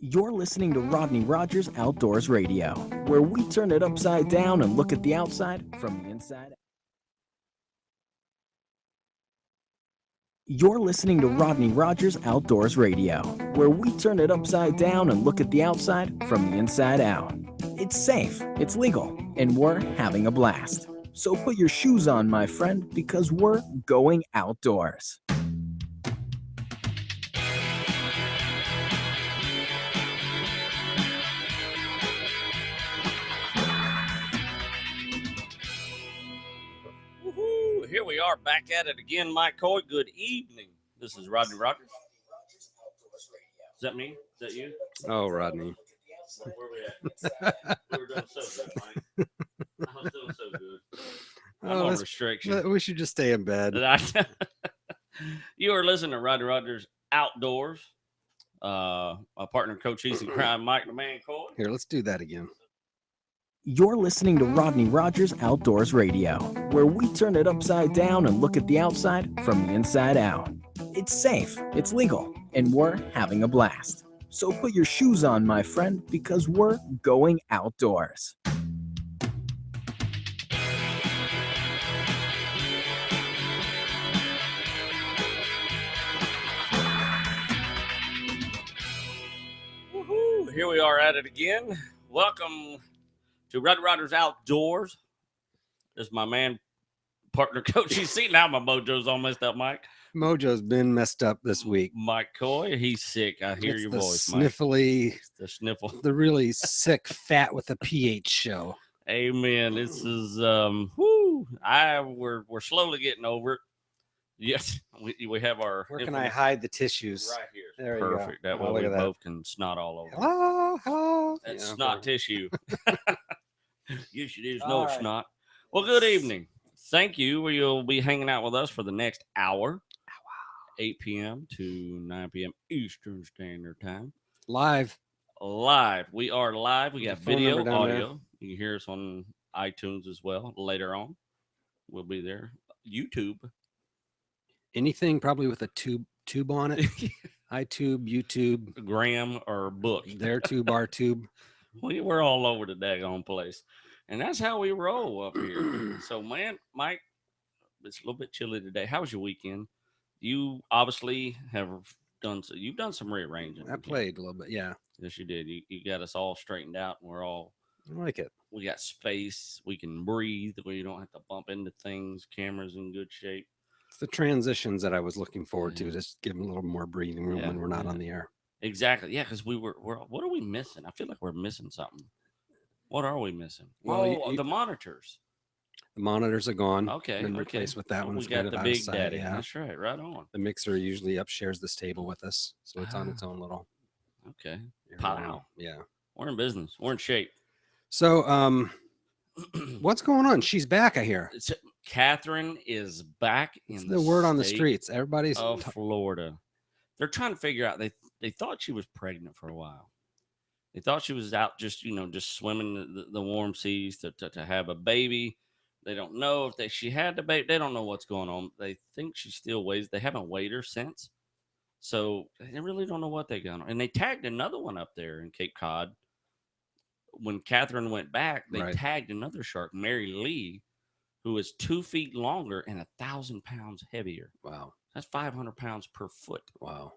You're listening to Rodney Rogers Outdoors Radio, where we turn it upside down and look at the outside from the inside. You're listening to Rodney Rogers Outdoors Radio, where we turn it upside down and look at the outside from the inside out. It's safe, it's legal, and we're having a blast. So put your shoes on, my friend, because we're going outdoors. Here we are back at it again, Mike Coy. Good evening. This is Rodney Rogers. Is that me? Is that you? Oh, Rodney. Where we at? We were doing so good, Mike. I was doing so good. I'm on restriction. We should just stay in bed. You are listening to Rodney Rogers Outdoors. My partner, Coach Easy Crime, Mike the Man Coy. Here, let's do that again. You're listening to Rodney Rogers Outdoors Radio, where we turn it upside down and look at the outside from the inside out. It's safe, it's legal, and we're having a blast. So put your shoes on, my friend, because we're going outdoors. Woohoo! Here we are at it again. Welcome to Rodney Rogers Outdoors. This is my man, partner, Coach. You see now my mojo's all messed up, Mike. Mojo's been messed up this week. Mike Coy, he's sick. I hear it's your the voice, sniffly, Mike. The sniffle. The really sick fat with a pH show. Amen. This is we're slowly getting over it. Yes, we have our. Where can I hide the tissues? Right here. There you Perfect. go. That way we both can snot all over. Hello. That's snot tissue. Usually there's no snot. Well, good evening. Thank you. You'll be hanging out with us for the next hour, 8 p.m. to 9 p.m. Eastern Standard Time. Live. We are live. We got video, audio. You can hear us on iTunes as well later on. We'll be there. YouTube. Anything probably with a tube on it. iTube, YouTube, Graham, or book. Their tube, our tube. We're all over the daggone place. And that's how we roll up here. So, man, Mike, it's a little bit chilly today. How was your weekend? You obviously you've done some rearranging. I played a little bit, yeah. Yes, you did. You got us all straightened out. And I like it. We got space. We can breathe where you don't have to bump into things. Camera's in good shape. It's the transitions that I was looking forward to. Just give them a little more breathing room when we're not on the air. Exactly. Yeah, because we're what are we missing? I feel like we're missing something. What are we missing? Well, the monitors. The monitors are gone. Okay. Been replaced with that one. We got the big daddy. Yeah. That's right. Right on. The mixer usually upshares this table with us, so it's on its own little. Okay. Pow. Yeah. We're in business. We're in shape. So, what's going on? She's back, I hear. Catherine is back in the word on the streets. Everybody's of Florida. They're trying to figure out. They thought she was pregnant for a while. They thought she was out just swimming the warm seas to have a baby. They don't know if she had the baby. They don't know what's going on. They think she still weighs. They haven't weighed her since. So they really don't know what they got on. And they tagged another one up there in Cape Cod. When Catherine went back, they tagged another shark, Mary Lee, who is 2 feet longer and 1,000 pounds heavier. Wow. That's 500 pounds per foot. Wow.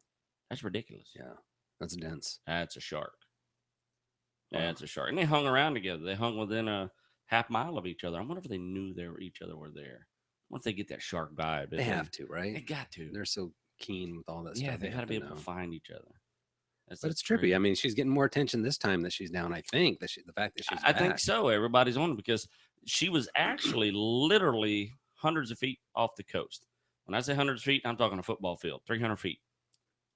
That's ridiculous. Yeah. That's dense. That's a shark. That's a shark. And they hung around together. They hung within a half mile of each other. I wonder if they knew each other were there. What if they get that shark vibe? They have to, right? They got to. They're so keen with all that stuff. Yeah, they got to be able to find each other. But it's trippy. Crazy. I mean, she's getting more attention this time that she's down. I think the fact that she's back. I think so. Everybody's on it because she was actually literally hundreds of feet off the coast. When I say hundreds of feet, I'm talking a football field, 300 feet.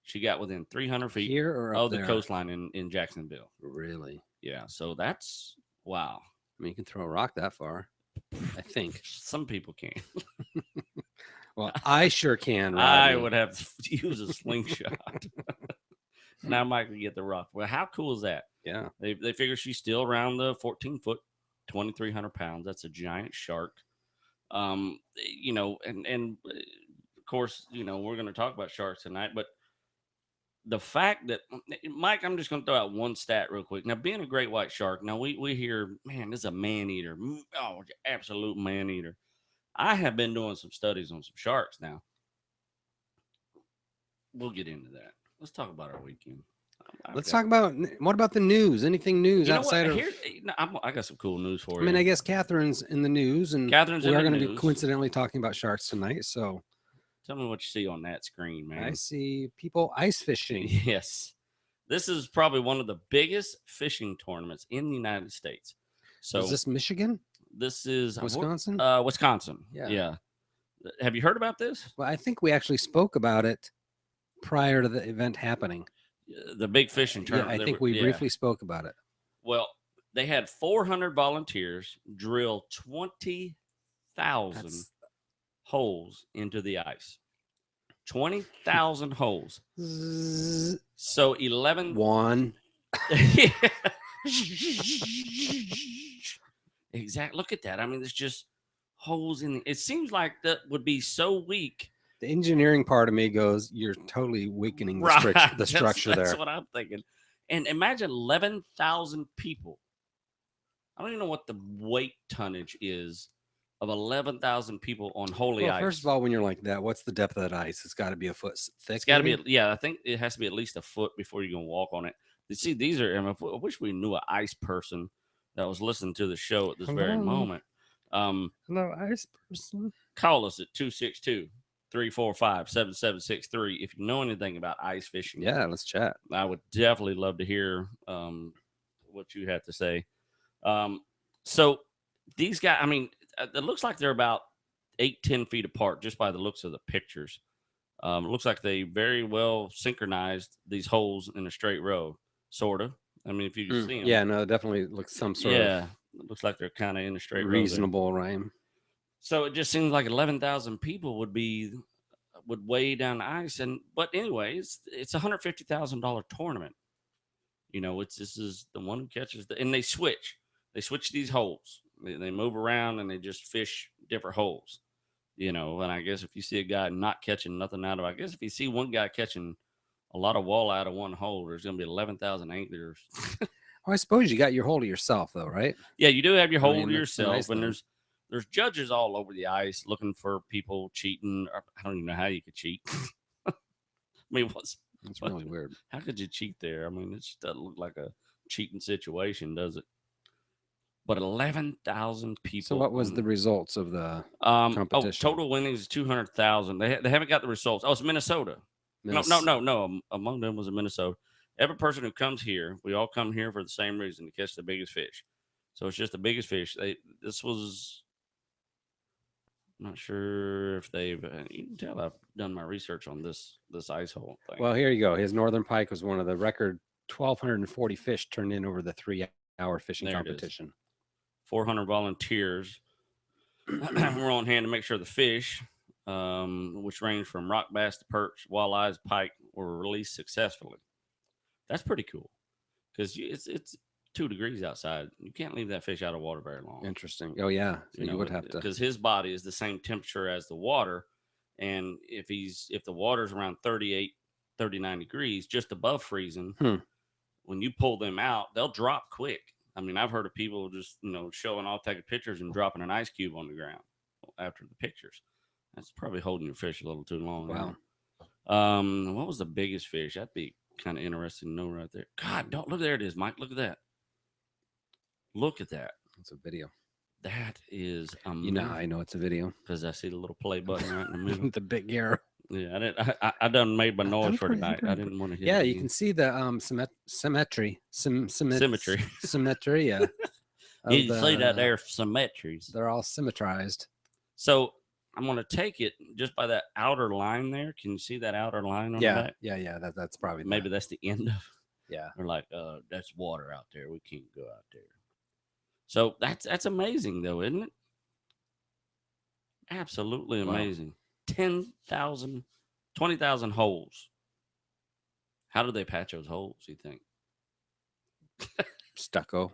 She got within 300 feet here or up of the coastline in Jacksonville. Really? Yeah. So that's wow. I mean, you can throw a rock that far. I think some people can. Well, I sure can. Rodney. I would have to use a slingshot. Now Mike can get the rock. Well, how cool is that? Yeah. They figure she's still around the 14 foot, 2,300 pounds. That's a giant shark. And of course, we're going to talk about sharks tonight, but the fact that Mike, I'm just going to throw out one stat real quick. Now, being a great white shark, now we hear, man, this is a man eater. Oh, absolute man eater. I have been doing some studies on some sharks now. We'll get into that. Let's talk about our weekend. Let's talk about what about the news? Anything news outside of? Here, I got some cool news for I you. mean, I guess Catherine's in the news, and we are going to be coincidentally talking about sharks tonight. So, tell me what you see on that screen, man. I see people ice fishing. Yes, this is probably one of the biggest fishing tournaments in the United States. So, is this Michigan? This is Wisconsin. Wisconsin. Yeah. Have you heard about this? Well, I think we actually spoke about it prior to the event happening. The big fishing tournament. Yeah, I think we briefly spoke about it. Well, they had 400 volunteers drill 20,000 holes into the ice. 20,000 holes. So 11. One. Exactly. Look at that. I mean, there's just holes in it. Seems like that would be so weak. The engineering part of me goes, you're totally weakening the structure there. That's what I'm thinking. And imagine 11,000 people. I don't even know what the weight tonnage is of 11,000 people on holy ice. First of all, when you're like that, what's the depth of that ice? It's got to be a foot thick. It's got to be, I think it has to be at least a foot before you can walk on it. You see, these are, I wish we knew an ice person that was listening to the show at this very moment. Hello, ice person. Call us at 262-345-7763 if you know anything about ice fishing. Yeah, let's chat. I would definitely love to hear what you have to say. So these guys, I mean, it looks like they're about 8-10 feet apart just by the looks of the pictures. It looks like they very well synchronized these holes in a straight row, sort of. I mean, if you can see them. Yeah, no, it definitely looks some sort of. Yeah, it looks like they're kind of in a straight reasonable rhyme. So it just seems like 11,000 people would weigh down the ice. But anyways, it's $150,000 tournament. You know, this is the one who catches and they switch these holes. They move around and they just fish different holes. You know, and I guess if you see a guy not catching nothing out of it, I guess if you see one guy catching a lot of walleye out of one hole, there's going to be 11,000 anglers. I suppose you got your hole to yourself, though, right? Yeah, you do have your hole to yourself, nice and there's judges all over the ice looking for people cheating. I don't even know how you could cheat. I mean, it's really weird. How could you cheat there? I mean, it just doesn't look like a cheating situation, does it? But 11,000 people. So what was the results of the competition? Total winnings 200,000. They haven't got the results. Oh, it's Minnesota. No. Among them was in Minnesota. Every person who comes here, we all come here for the same reason, to catch the biggest fish. So it's just the biggest fish. This was, I'm not sure if they've, you can tell I've done my research on this ice hole thing. Well, here you go. His northern pike was one of the record 1,240 fish turned in over the 3-hour fishing competition. 400 volunteers were on hand to make sure the fish, which range from rock bass to perch, walleyes, pike, were released successfully. That's pretty cool because it's 2 degrees outside. You can't leave that fish out of water very long. Interesting. Oh yeah, so you would have to, because his body is the same temperature as the water, and if the water's around 38, 39 degrees, just above freezing, when you pull them out, they'll drop quick. I mean, I've heard of people just, showing off, taking pictures and dropping an ice cube on the ground after the pictures. That's probably holding your fish a little too long. Wow. What was the biggest fish? That'd be kind of interesting to know right there. God, look, there it is, Mike. Look at that. Look at that. It's a video. That is amazing. I know it's a video because I see the little play button right in the middle. The big arrow. Yeah, I done made my noise for tonight. I didn't want to hit. Yeah, you can see the symmetry. Symmetry. Yeah. You can see that there symmetries. They're all symmetrized. So I'm going to take it just by that outer line there. Can you see that outer line on the back? Yeah. That's probably maybe that's the end of. Yeah. They're like, that's water out there. We can't go out there. So that's amazing, though, isn't it? Absolutely amazing. Wow. 10,000, 20,000 holes. How do they patch those holes, you think? Stucco.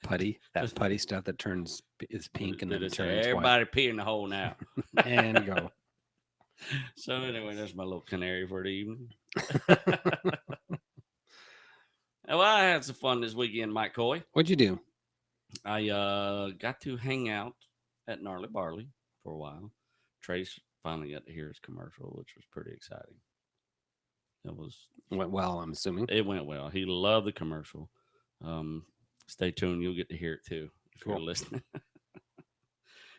Putty. That putty stuff that is pink and then turns everybody white. pee in the hole now. And go. So anyway, that's my little canary for the evening. Well, I had some fun this weekend, Mike Coy. What'd you do? I got to hang out at Gnarly Barley for a while. Trace finally got to hear his commercial, which was pretty exciting. It was Went well, I'm assuming. It went well. He loved the commercial. Um, Stay tuned; you'll get to hear it too if you're Cool. listening.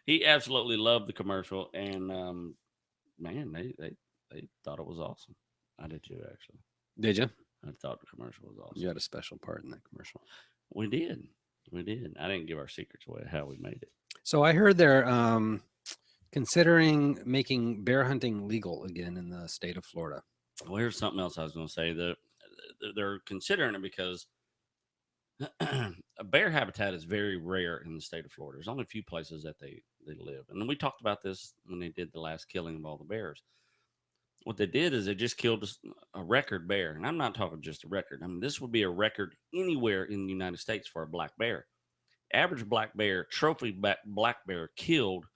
He absolutely loved the commercial, and man, they thought it was awesome. I did too, actually. Did you? I thought the commercial was awesome. You had a special part in that commercial. We did. We did. I didn't give our secrets away how we made it. So I heard they're considering making bear hunting legal again in the state of Florida. Well, here's something else I was going to say. They're considering it because a bear habitat is very rare in the state of Florida. There's only a few places that they live. And we talked about this when they did the last killing of all the bears. What they did is they just killed a record bear. And I'm not talking just a record. I mean, this would be a record anywhere in the United States for a black bear. Average black bear, trophy black bear killed,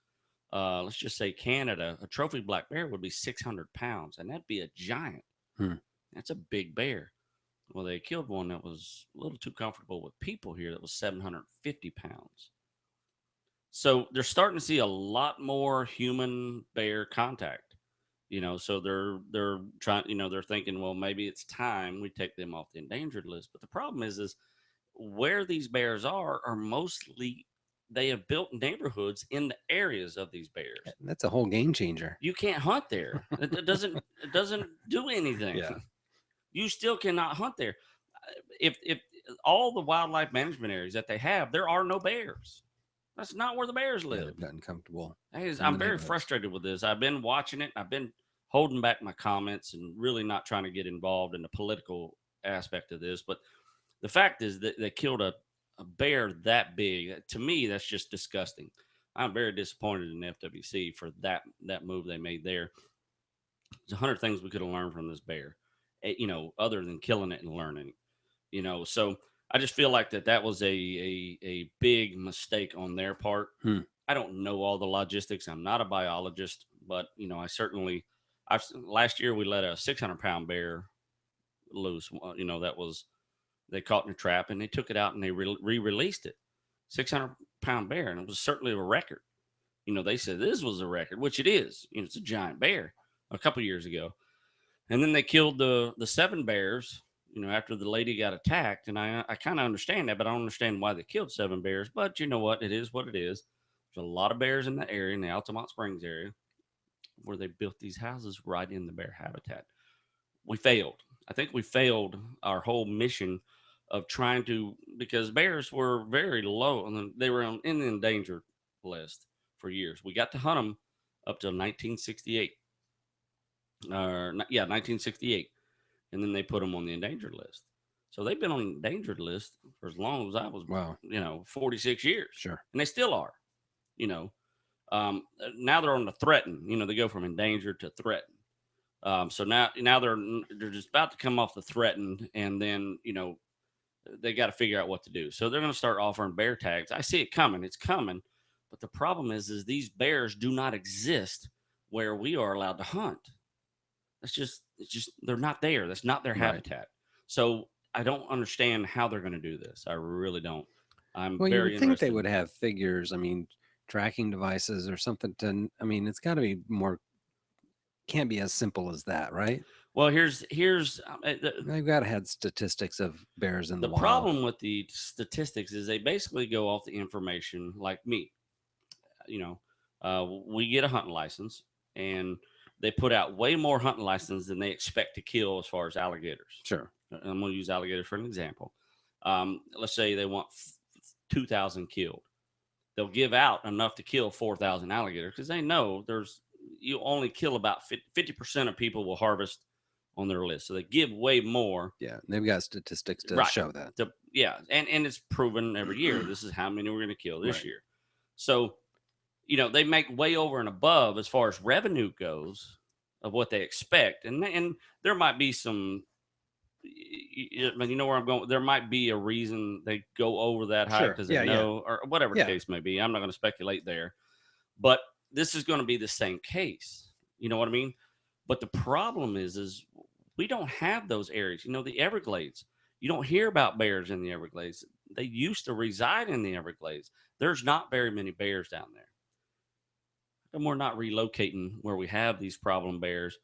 let's just say Canada, a trophy black bear would be 600 pounds. And that'd be a giant. That's a big bear. Well, they killed one that was a little too comfortable with people here that was 750 pounds. So they're starting to see a lot more human bear contact. So they're trying, they're thinking, well, maybe it's time we take them off the endangered list. But the problem is where these bears are mostly they have built neighborhoods in the areas of these bears. That's a whole game changer. You can't hunt there. It doesn't do anything. Yeah. You still cannot hunt there. If all the wildlife management areas that they have, there are no bears. That's not where the bears live. They've gotten comfortable. I'm very frustrated with this. I've been watching it. I've been holding back my comments and really not trying to get involved in the political aspect of this. But the fact is that they killed a bear that big. To me, that's just disgusting. I'm very disappointed in the FWC for that move they made there. There's 100 things we could have learned from this bear, other than killing it and learning. So I just feel like that was a big mistake on their part. I don't know all the logistics. I'm not a biologist, but last year we let a 600-pound bear loose. They caught in a trap and they took it out and they re-released it. 600-pound bear, and it was certainly a record. They said this was a record, which it is. It's a giant bear a couple years ago, and then they killed the 7 bears. After the lady got attacked, and I kind of understand that, but I don't understand why they killed 7 bears. But you know what? It is what it is. There's a lot of bears in that area, in the Altamont Springs area, where they built these houses right in the bear habitat. We failed. I think we failed our whole mission of trying to, because bears were very low, and they were in the endangered list for years. We got to hunt them up till 1968. 1968. And then they put them on the endangered list. So they've been on the endangered list for as long as I was, 46 years. Sure. And they still are, now they're on the threatened, they go from endangered to threatened. So now they're just about to come off the threatened, and then, they got to figure out what to do. So they're going to start offering bear tags. I see it coming. It's coming. But the problem is these bears do not exist where we are allowed to hunt. It's just they're not there. That's not their habitat. Right. So I don't understand how they're going to do this. I really don't. You would think they would have figures. I mean, tracking devices or something it's got to be more. Can't be as simple as that, right? Well, here's they've got to have statistics of bears in the wild. The problem with the statistics is they basically go off the information like me. We get a hunting license, and they put out way more hunting licenses than they expect to kill as far as alligators. Sure. I'm going to use alligators for an example. Let's say they want 2,000 killed. They'll give out enough to kill 4,000 alligators because they know you only kill about 50% of people will harvest on their list. So they give way more. Yeah. They've got statistics to show that. And it's proven every year. This is how many we're going to kill this year. So, they make way over and above as far as revenue goes of what they expect. And there might be some, you know where I'm going. There might be a reason they go over that high because they know, or whatever the case may be. I'm not going to speculate there. But this is going to be the same case. You know what I mean? But the problem is we don't have those areas. You know, the Everglades. You don't hear about bears in the Everglades. They used to reside in the Everglades. There's not very many bears down there. And we're not relocating where we have these problem bears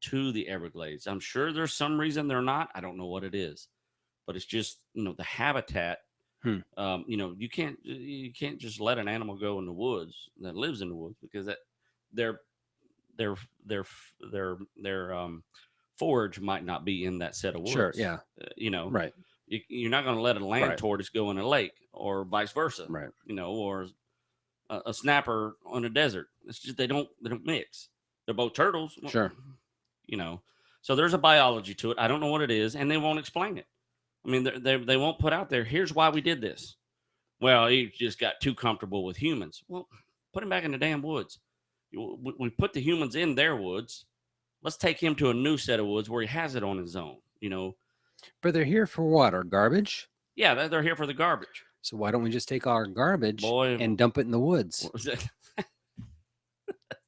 to the Everglades. I'm sure there's some reason they're not. I don't know what it is, but it's just, you know, the habitat. You know, you can't just let an animal go in the woods that lives in the woods, because that their their their their forage might not be in that set of woods. Sure, yeah. You know, right. You're not going to let a land Right. tortoise go in a lake, or vice versa. Right. You know, or a snapper on a desert. It's just they don't mix. They're both turtles. Sure. You know, so there's a biology to it. I don't know what it is, and they won't explain it. I mean, they won't put out there, here's why we did this. Well, he just got too comfortable with humans. Well, put him back in the damn woods. We put the humans in their woods. Let's take him to a new set of woods where he has it on his own, you know. But they're here for what? Our garbage? Yeah, they're here for the garbage. So why don't we just take our garbage and dump it in the woods?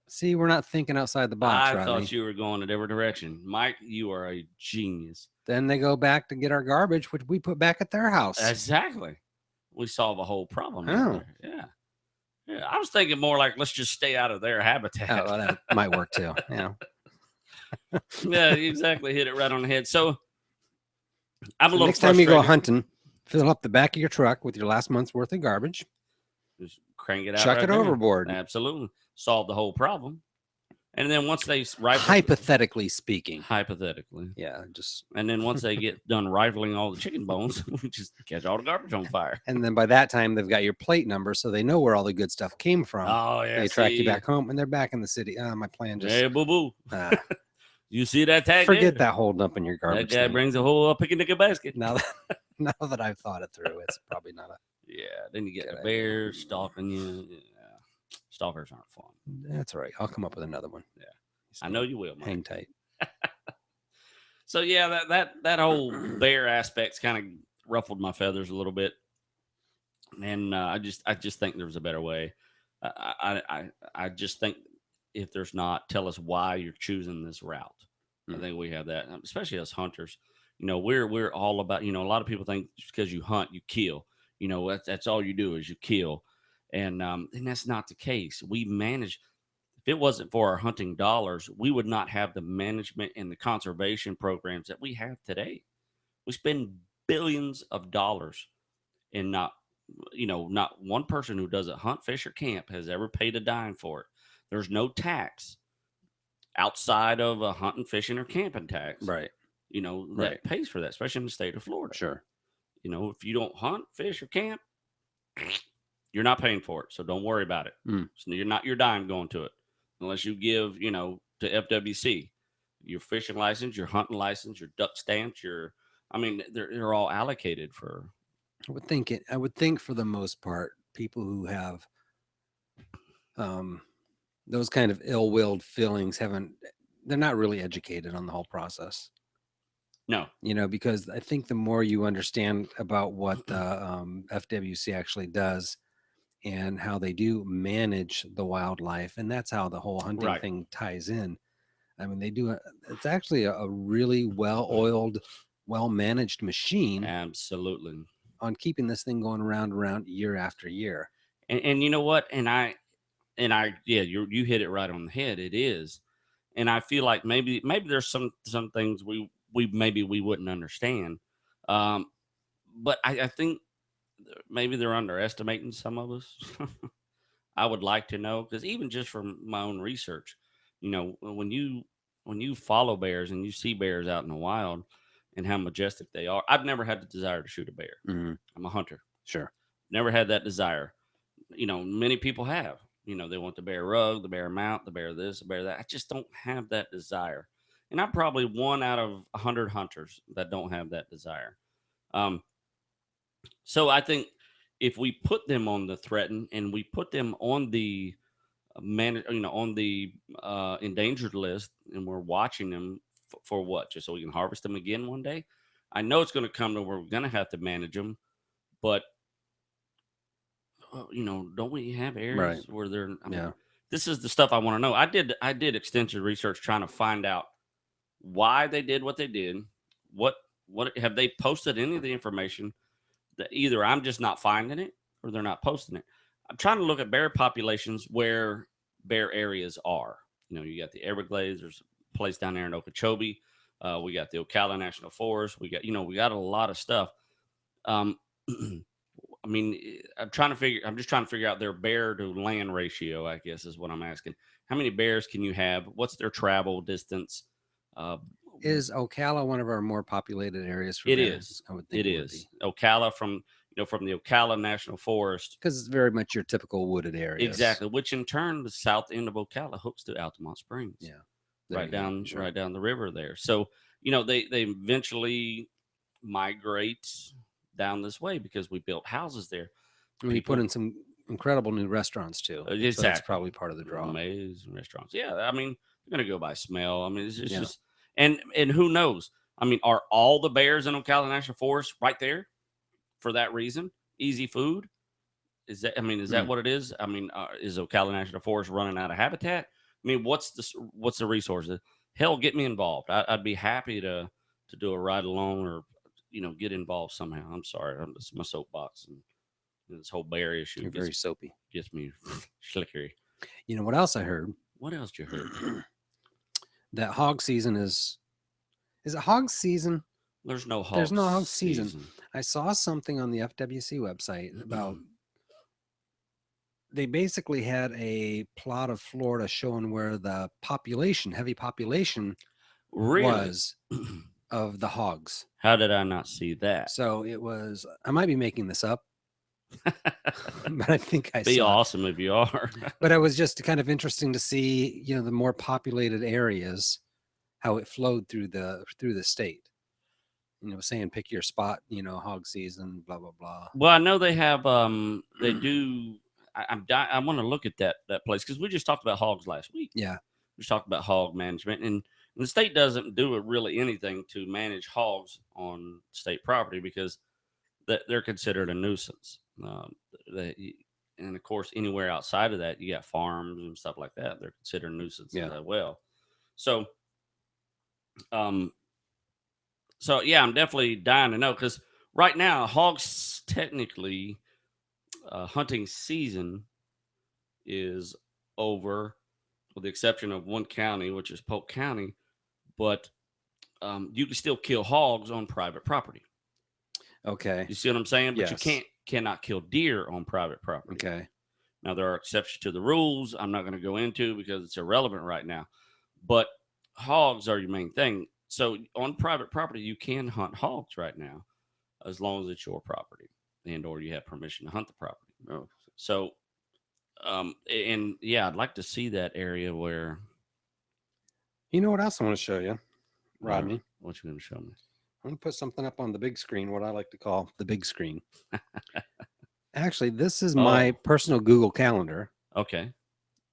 See, we're not thinking outside the box, I thought you were going a different direction. Mike, you are a genius. Then they go back to get our garbage, which we put back at their house. Exactly. We solve a whole problem. Oh. Yeah. Yeah. I was thinking more like, let's just stay out of their habitat. Oh, well, that might work too. Yeah. Yeah, exactly. Hit it right on the head. So I'm a little next time you go hunting, fill up the back of your truck with your last month's worth of garbage. Just crank it out. Chuck it overboard. Absolutely. Solve the whole problem. And then once they hypothetically speaking. Yeah. Just and then once they get done rifling all the chicken bones, we just catch all the garbage on fire. And then by that time they've got your plate number, so they know where all the good stuff came from. Oh, yeah. They track you back home and they're back in the city. My plan just hey, boo-boo. You see that tag? Forget that whole dumping your garbage. That guy brings a whole picnic basket. Now that I've thought it through, it's probably not a then you get the bears stalking you. Yeah. Stalkers aren't fun. That's all right. I'll come up with another one. Yeah, I know you will. Mike. Hang tight. So yeah, that whole bear aspect's kind of ruffled my feathers a little bit, and I just think there's a better way. I just think if there's not, tell us why you're choosing this route. I think we have that, especially as hunters. You know, we're all about. You know, a lot of people think just because you hunt, you kill. You know, that's all you do is you kill. And that's not the case. We manage. If it wasn't for our hunting dollars, we would not have the management and the conservation programs that we have today. We spend billions of dollars, and not one person who doesn't hunt, fish, or camp has ever paid a dime for it. There's no tax outside of a hunting, fishing, or camping tax. Right. You know, that pays for that, especially in the state of Florida. Sure. You know, if you don't hunt, fish, or camp, you're not paying for it, so don't worry about it. So you're not your dime going to it, unless you give, you know, to FWC, your fishing license, your hunting license, your duck stamps, they're all allocated for. I would think for the most part, people who have those kind of ill-willed feelings they're not really educated on the whole process. No, you know, because I think the more you understand about what the FWC actually does and how they do manage the wildlife, and that's how the whole hunting thing ties in. I mean, it's actually a really well-oiled, well-managed machine. Absolutely. On keeping this thing going around year after year. And you know what? Yeah, you hit it right on the head. It is. And I feel like maybe there's some things we wouldn't understand. But I think maybe they're underestimating some of us. I would like to know, because even just from my own research, you know, when you follow bears and you see bears out in the wild and how majestic they are, I've never had the desire to shoot a bear. Mm-hmm. I'm a hunter. Sure. Never had that desire. You know, many people have. You know, they want the bear rug, the bear mount, the bear this, the bear that. I just don't have that desire. And I'm probably 1 out of 100 hunters that don't have that desire. So I think if we put them on the threatened and we put them on the endangered list, and we're watching them for what? Just so we can harvest them again one day. I know it's going to come to where we're going to have to manage them, but you know, don't we have areas where this is the stuff I want to know. I did extensive research trying to find out why they did what they did. What have they posted any of the information that either I'm just not finding it or they're not posting it. I'm trying to look at bear populations where bear areas are. You know, you got the Everglades. There's a place down there in Okeechobee. We got the Ocala National Forest. We got, we got a lot of stuff. Um, I mean, I'm just trying to figure out their bear to land ratio, I guess is what I'm asking. How many bears can you have? What's their travel distance? Is Ocala one of our more populated areas for It bears? is. I would think It is. Ocala from the Ocala National Forest. Because it's very much your typical wooded area. Exactly, which in turn the south end of Ocala hooks to Altamont Springs. Yeah. Right down the river there. So, they eventually migrate down this way because we built houses there. We put in some incredible new restaurants too. Exactly. So that's probably part of the draw. Amazing restaurants. Yeah, I mean, you're gonna go by smell. I mean, it's just and who knows? I mean, are all the bears in Ocala National Forest right there for that reason? Easy food? Is that what it is? I mean, is Ocala National Forest running out of habitat? I mean, what's the resources? Hell, get me involved. I'd be happy to do a ride along or get involved somehow. I'm sorry, it's my soapbox and this whole bear issue. You're very soapy. Gets me slickery. You know what else I heard? What else did you heard? That hog season is it hog season? There's no hog. There's no hog season. I saw something on the FWC website about. They basically had a plot of Florida showing where the heavy population was of the hogs. How did I not see that? So it was, I might be making this up, but I think I be saw awesome if you are. But it was just kind of interesting to see, the more populated areas, how it flowed through the state. Saying pick your spot, hog season, blah, blah, blah. Well, I know they have, they do. I want to look at that place because we just talked about hogs last week. Yeah, we just talked about hog management, and the state doesn't do really anything to manage hogs on state property because they're considered a nuisance. And of course, anywhere outside of that, you got farms and stuff like that. They're considered nuisances as well. So, yeah, I'm definitely dying to know because right now, hogs technically. Hunting season is over, with the exception of one county, which is Polk County. But you can still kill hogs on private property. Okay, you see what I'm saying? But you cannot kill deer on private property. Okay. Now there are exceptions to the rules. I'm not going to go into because it's irrelevant right now. But hogs are your main thing. So on private property, you can hunt hogs right now, as long as it's your property. And or you have permission to hunt the property. Oh. So, and yeah, I'd like to see that area where. You know what else I want to show you, Rodney? What you going to show me? I'm going to put something up on the big screen, what I like to call the big screen. Actually, this is my personal Google Calendar. Okay.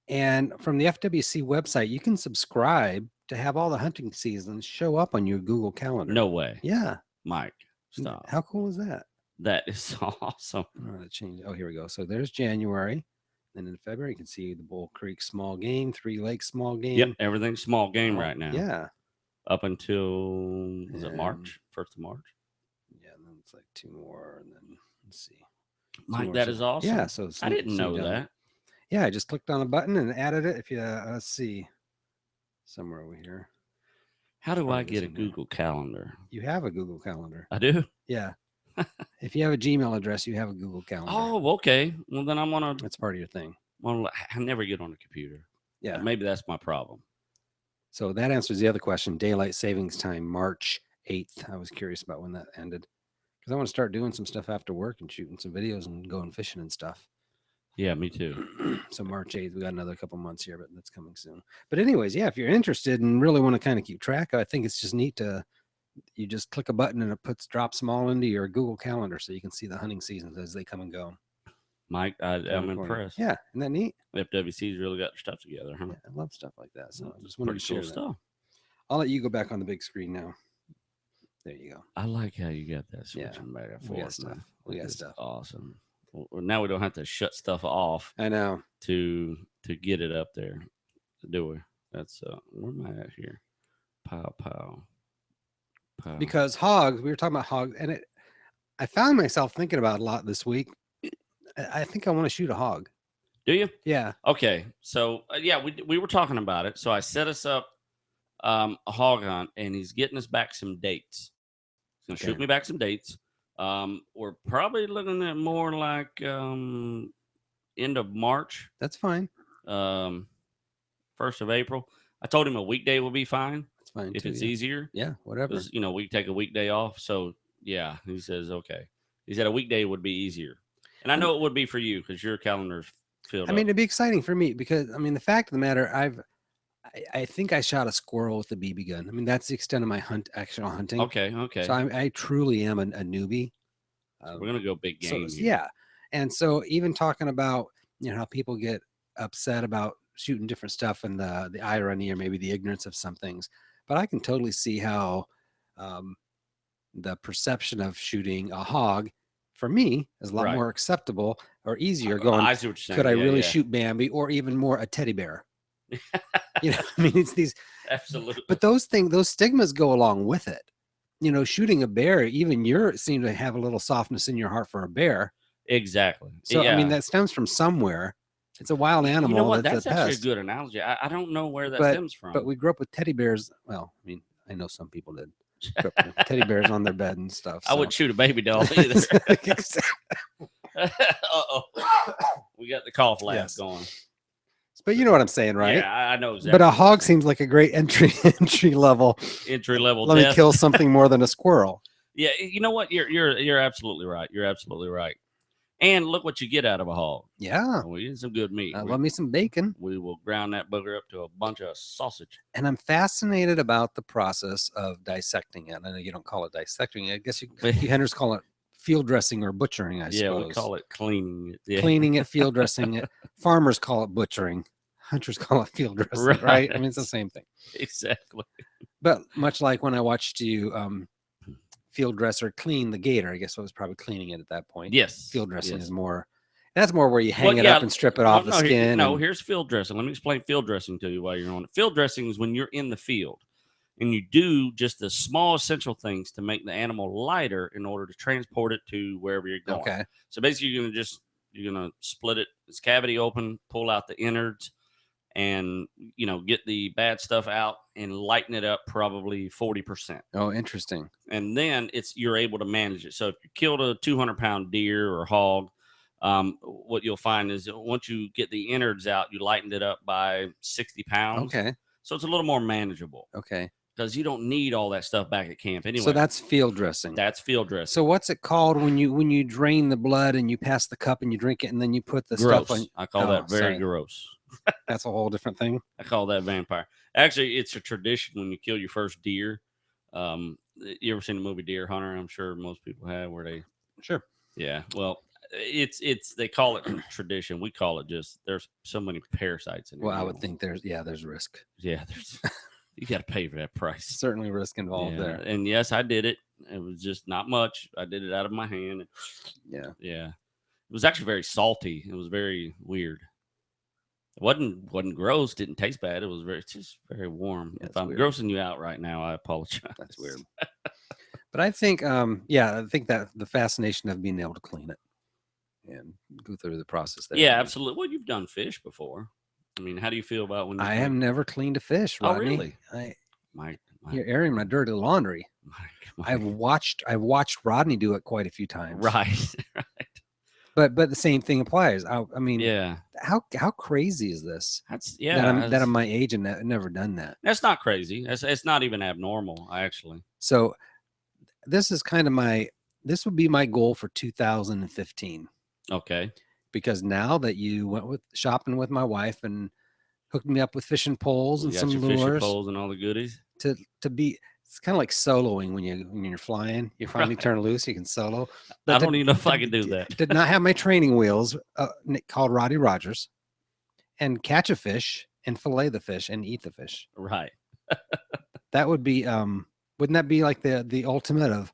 And from the FWC website, you can subscribe to have all the hunting seasons show up on your Google Calendar. No way. Yeah. Mike, stop. How cool is that? That is awesome. I'm going to change. Oh, here we go. So there's January. And in February, you can see the Bull Creek small game, Three Lakes small game. Yep, everything's small game right now. Yeah. Up until, was it March? 1st of March? Yeah, and then it's like 2 more. And then, let's see. Mike, that is awesome. Yeah, so I didn't know that. Yeah, I just clicked on a button and added it. If you, let's see, somewhere over here. How do I get a Google Calendar? You have a Google Calendar. I do? Yeah. If you have a Gmail address, you have a Google Calendar. Oh, okay. Well, then I'm going to. That's part of your thing. Well, I never get on a computer. Yeah. Maybe that's my problem. So that answers the other question. Daylight savings time, March 8th. I was curious about when that ended. Because I want to start doing some stuff after work and shooting some videos and going fishing and stuff. Yeah, me too. So March 8th, we got another couple months here, but that's coming soon. But anyways, yeah, if you're interested and really want to kind of keep track, I think it's just neat to, you just click a button and it drops them all into your Google Calendar so you can see the hunting seasons as they come and go. Mike, I'm impressed. Yeah, isn't that neat? FWC's really got their stuff together, huh? Yeah, I love stuff like that. So I just wanted to share cool stuff. I'll let you go back on the big screen now. There you go. I like how you got that switching back and forth. We got stuff. Awesome. Now we don't have to shut stuff off I know. to get it up there, do we? That's where am I at here? Pow. Because hogs, we were talking about hogs, and I found myself thinking about it a lot this week. I think I want to shoot a hog. Do you? Yeah. Okay. So yeah, we were talking about it. So I set us up a hog hunt, and he's getting us back some dates. He's gonna shoot me back some dates. We're probably looking at more like end of March. That's fine. 1st of April. I told him a weekday will be fine. That's fine if too, it's yeah. easier. Yeah, whatever. Because we take a weekday off. So yeah, he says okay. He said a weekday would be easier, and I know it would be for you because your calendar's filled up. I mean, it'd be exciting for me because the fact of the matter, I think I shot a squirrel with a BB gun. I mean, that's the extent of my actual hunting. Okay. So I truly am a newbie. So we're gonna go big game. So, yeah, and so even talking about how people get upset about shooting different stuff and the irony or maybe the ignorance of some things, but I can totally see how the perception of shooting a hog for me is a lot more acceptable or easier. Going, I see what you're saying. Could I really shoot Bambi, or even more a teddy bear? It's these absolutely. But those stigmas go along with it. Shooting a bear, even you seem to have a little softness in your heart for a bear. Exactly. So that stems from somewhere. It's a wild animal. You know what? That's actually a good analogy. I don't know where that stems from. But we grew up with teddy bears. Well, I know some people did. Teddy bears on their bed and stuff. So. I wouldn't shoot a baby doll either. Uh-oh. We got the cough laugh going. But you know what I'm saying, right? Yeah, I know exactly. But a hog seems like a great entry level. Let me kill something more than a squirrel. Yeah, you know what? You're absolutely right. You're absolutely right. And look what you get out of a hog. Yeah. We get some good meat. I love me some bacon. We will ground that booger up to a bunch of sausage. And I'm fascinated about the process of dissecting it. I know you don't call it dissecting. I guess you hunters call it field dressing or butchering, I suppose. Yeah, we call it cleaning it. Yeah. Cleaning it, field dressing it. Farmers call it butchering. Hunters call it field dressing, right? I mean, it's the same thing. Exactly. But much like when I watched you field dress or clean the gator, I guess I was probably cleaning it at that point. Yes. Field dressing is more, that's more where you hang it up and strip it off the skin. Here's field dressing. Let me explain field dressing to you while you're on it. Field dressing is when you're in the field and you do just the small essential things to make the animal lighter in order to transport it to wherever you're going. Okay. So basically you're going to split its cavity open, pull out the innards, and get the bad stuff out and lighten it up probably 40%. Oh, interesting. And then you're able to manage it. So if you killed a 200-pound deer or hog, what you'll find is once you get the innards out, you lightened it up by 60 pounds. Okay. So it's a little more manageable. Okay. Because you don't need all that stuff back at camp anyway. So that's field dressing. That's field dressing. So what's it called when you drain the blood and you pass the cup and you drink it and then you put the stuff on? I call that very gross. That's a whole different thing. I call that vampire. Actually, it's a tradition when you kill your first deer. You ever seen the movie Deer Hunter? I'm sure most people have. Where they sure. Yeah. Well, it's they call it tradition. We call it just there's so many parasites in it. Well, I would think there's risk. Yeah, you got to pay for that price. Certainly risk involved there. And yes, I did it. It was just not much. I did it out of my hand. Yeah. Yeah. It was actually very salty. It was very weird. It wasn't gross. Didn't taste bad. It was just very warm. Yeah, if I'm weird. Grossing you out right now, I apologize. That's weird. But I think, I think that the fascination of being able to clean it and go through the process there. Yeah, absolutely. Well, you've done fish before. I mean, how do you feel about when you I have never cleaned a fish, Rodney. Oh, really? You're airing my dirty laundry. I've watched Rodney do it quite a few times. Right. But the same thing applies. I mean, yeah. How crazy is this? That I'm my age and never done that. That's not crazy. It's not even abnormal, actually. So this is kind of this would be my goal for 2015. Okay. Because now that you went shopping with my wife and hooked me up with fishing poles and some lures, fishing poles and all the goodies, to be. It's kind of like soloing when you're flying. You finally turn loose, you can solo. But I don't even know if I can do that. Did not have my training wheels, called Rodney Rogers, and catch a fish and fillet the fish and eat the fish. Right. That would be wouldn't that be like the ultimate of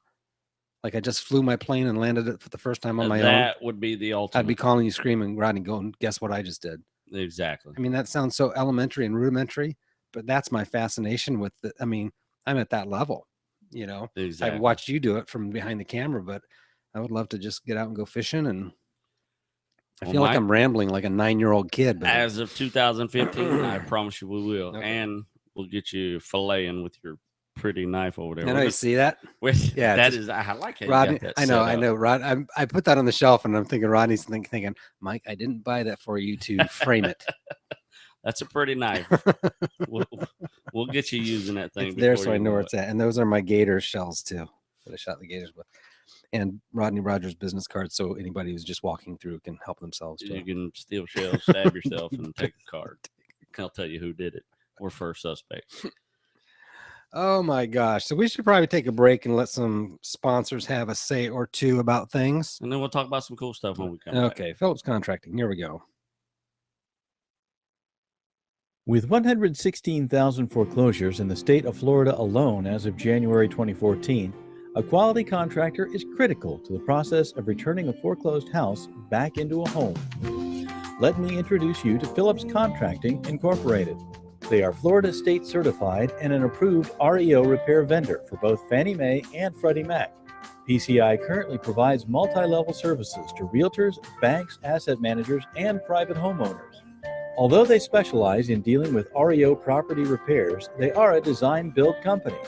Like I just flew my plane and landed it for the first time on my own. That would be the ultimate. I'd be calling you screaming, Rodney, going, guess what I just did? Exactly. I mean, that sounds so elementary and rudimentary, but that's my fascination with it. I mean, I'm at that level, you know. Exactly. I've watched you do it from behind the camera, but I would love to just get out and go fishing. And I feel like I'm rambling like a 9-year-old kid. But as of 2015, I promise you we will. Okay. And we'll get you filleting with your pretty knife over there. I know, you see that? Yeah, that is, I like how Rodney, you got that I know. Rod, I put that on the shelf, and I'm thinking Rodney's thinking, Mike, I didn't buy that for you to frame it. That's a pretty knife. we'll get you using that thing. It's there, so I know where it's at. And those are my gator shells too that I shot the gators with. And Rodney Rogers business cards, so anybody who's just walking through can help themselves. You can steal shells, stab yourself, and take a card. I'll tell you who did it. We're first suspect. Oh my gosh. So we should probably take a break and let some sponsors have a say or two about things. And then we'll talk about some cool stuff when we come back. Okay, Phillips Contracting. Here we go. With 116,000 foreclosures in the state of Florida alone as of January 2014, a quality contractor is critical to the process of returning a foreclosed house back into a home. Let me introduce you to Phillips Contracting Incorporated. They are Florida State certified and an approved REO repair vendor for both Fannie Mae and Freddie Mac. PCI currently provides multi-level services to realtors, banks, asset managers, and private homeowners. Although they specialize in dealing with REO property repairs, they are a design-build company.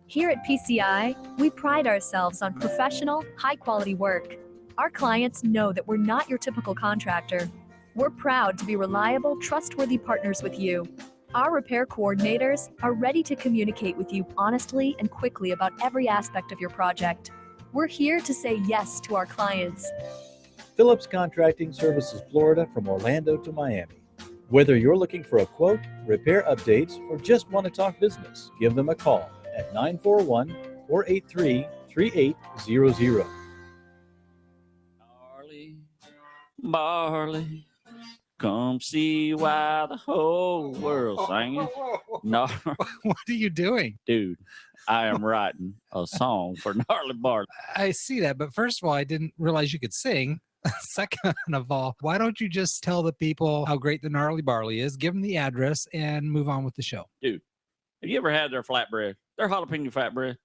Here at PCI, we pride ourselves on professional, high-quality work. Our clients know that we're not your typical contractor. We're proud to be reliable, trustworthy partners with you. Our repair coordinators are ready to communicate with you honestly and quickly about every aspect of your project. We're here to say yes to our clients. Phillips Contracting services Florida from Orlando to Miami. Whether you're looking for a quote, repair updates, or just want to talk business, give them a call at 941-483-3800. Barley, come see why the whole world's singing. No, what are you doing? Dude, I am writing a song for Gnarly Barley. I see that, but first of all, I didn't realize you could sing. Second of all, why don't you just tell the people how great the Gnarly Barley is, give them the address, and move on with the show? Dude, have you ever had their flatbread? Their jalapeno flatbread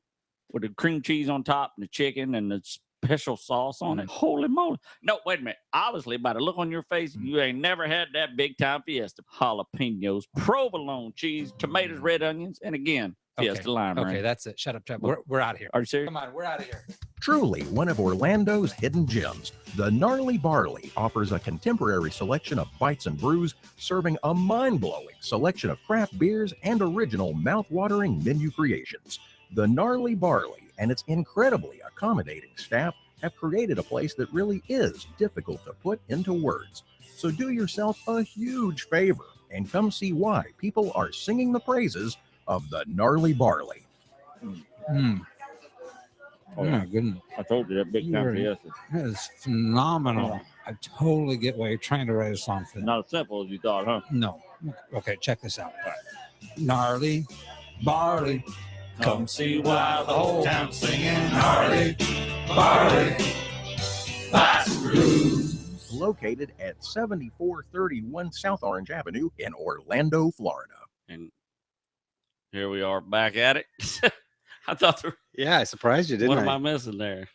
with the cream cheese on top and the chicken and the special sauce on it. Holy moly. No, wait a minute. Obviously, by the look on your face, you ain't never had that big time Fiesta. Jalapenos, provolone cheese, tomatoes, red onions, and again, Fiesta lime. Okay, that's it. Shut up, Chubb. We're out of here. Are you serious? Come on, we're out of here. Truly one of Orlando's hidden gems, the Gnarly Barley offers a contemporary selection of bites and brews, serving a mind-blowing selection of craft beers and original mouth-watering menu creations. The Gnarly Barley and its incredibly accommodating staff have created a place that really is difficult to put into words. So do yourself a huge favor and come see why people are singing the praises of the Gnarly Barley. Oh my goodness. I told you that big time Fiesta. That is phenomenal. I totally get why you're trying to write a song for that. Not as simple as you thought, huh? No. Okay, check this out. Gnarly Barley. Come see why the whole town's singing Gnarly Barley. Bites and brews. Located at 7431 South Orange Avenue in Orlando, Florida. And here we are back at it. I thought I surprised you, didn't what I? am I missing there?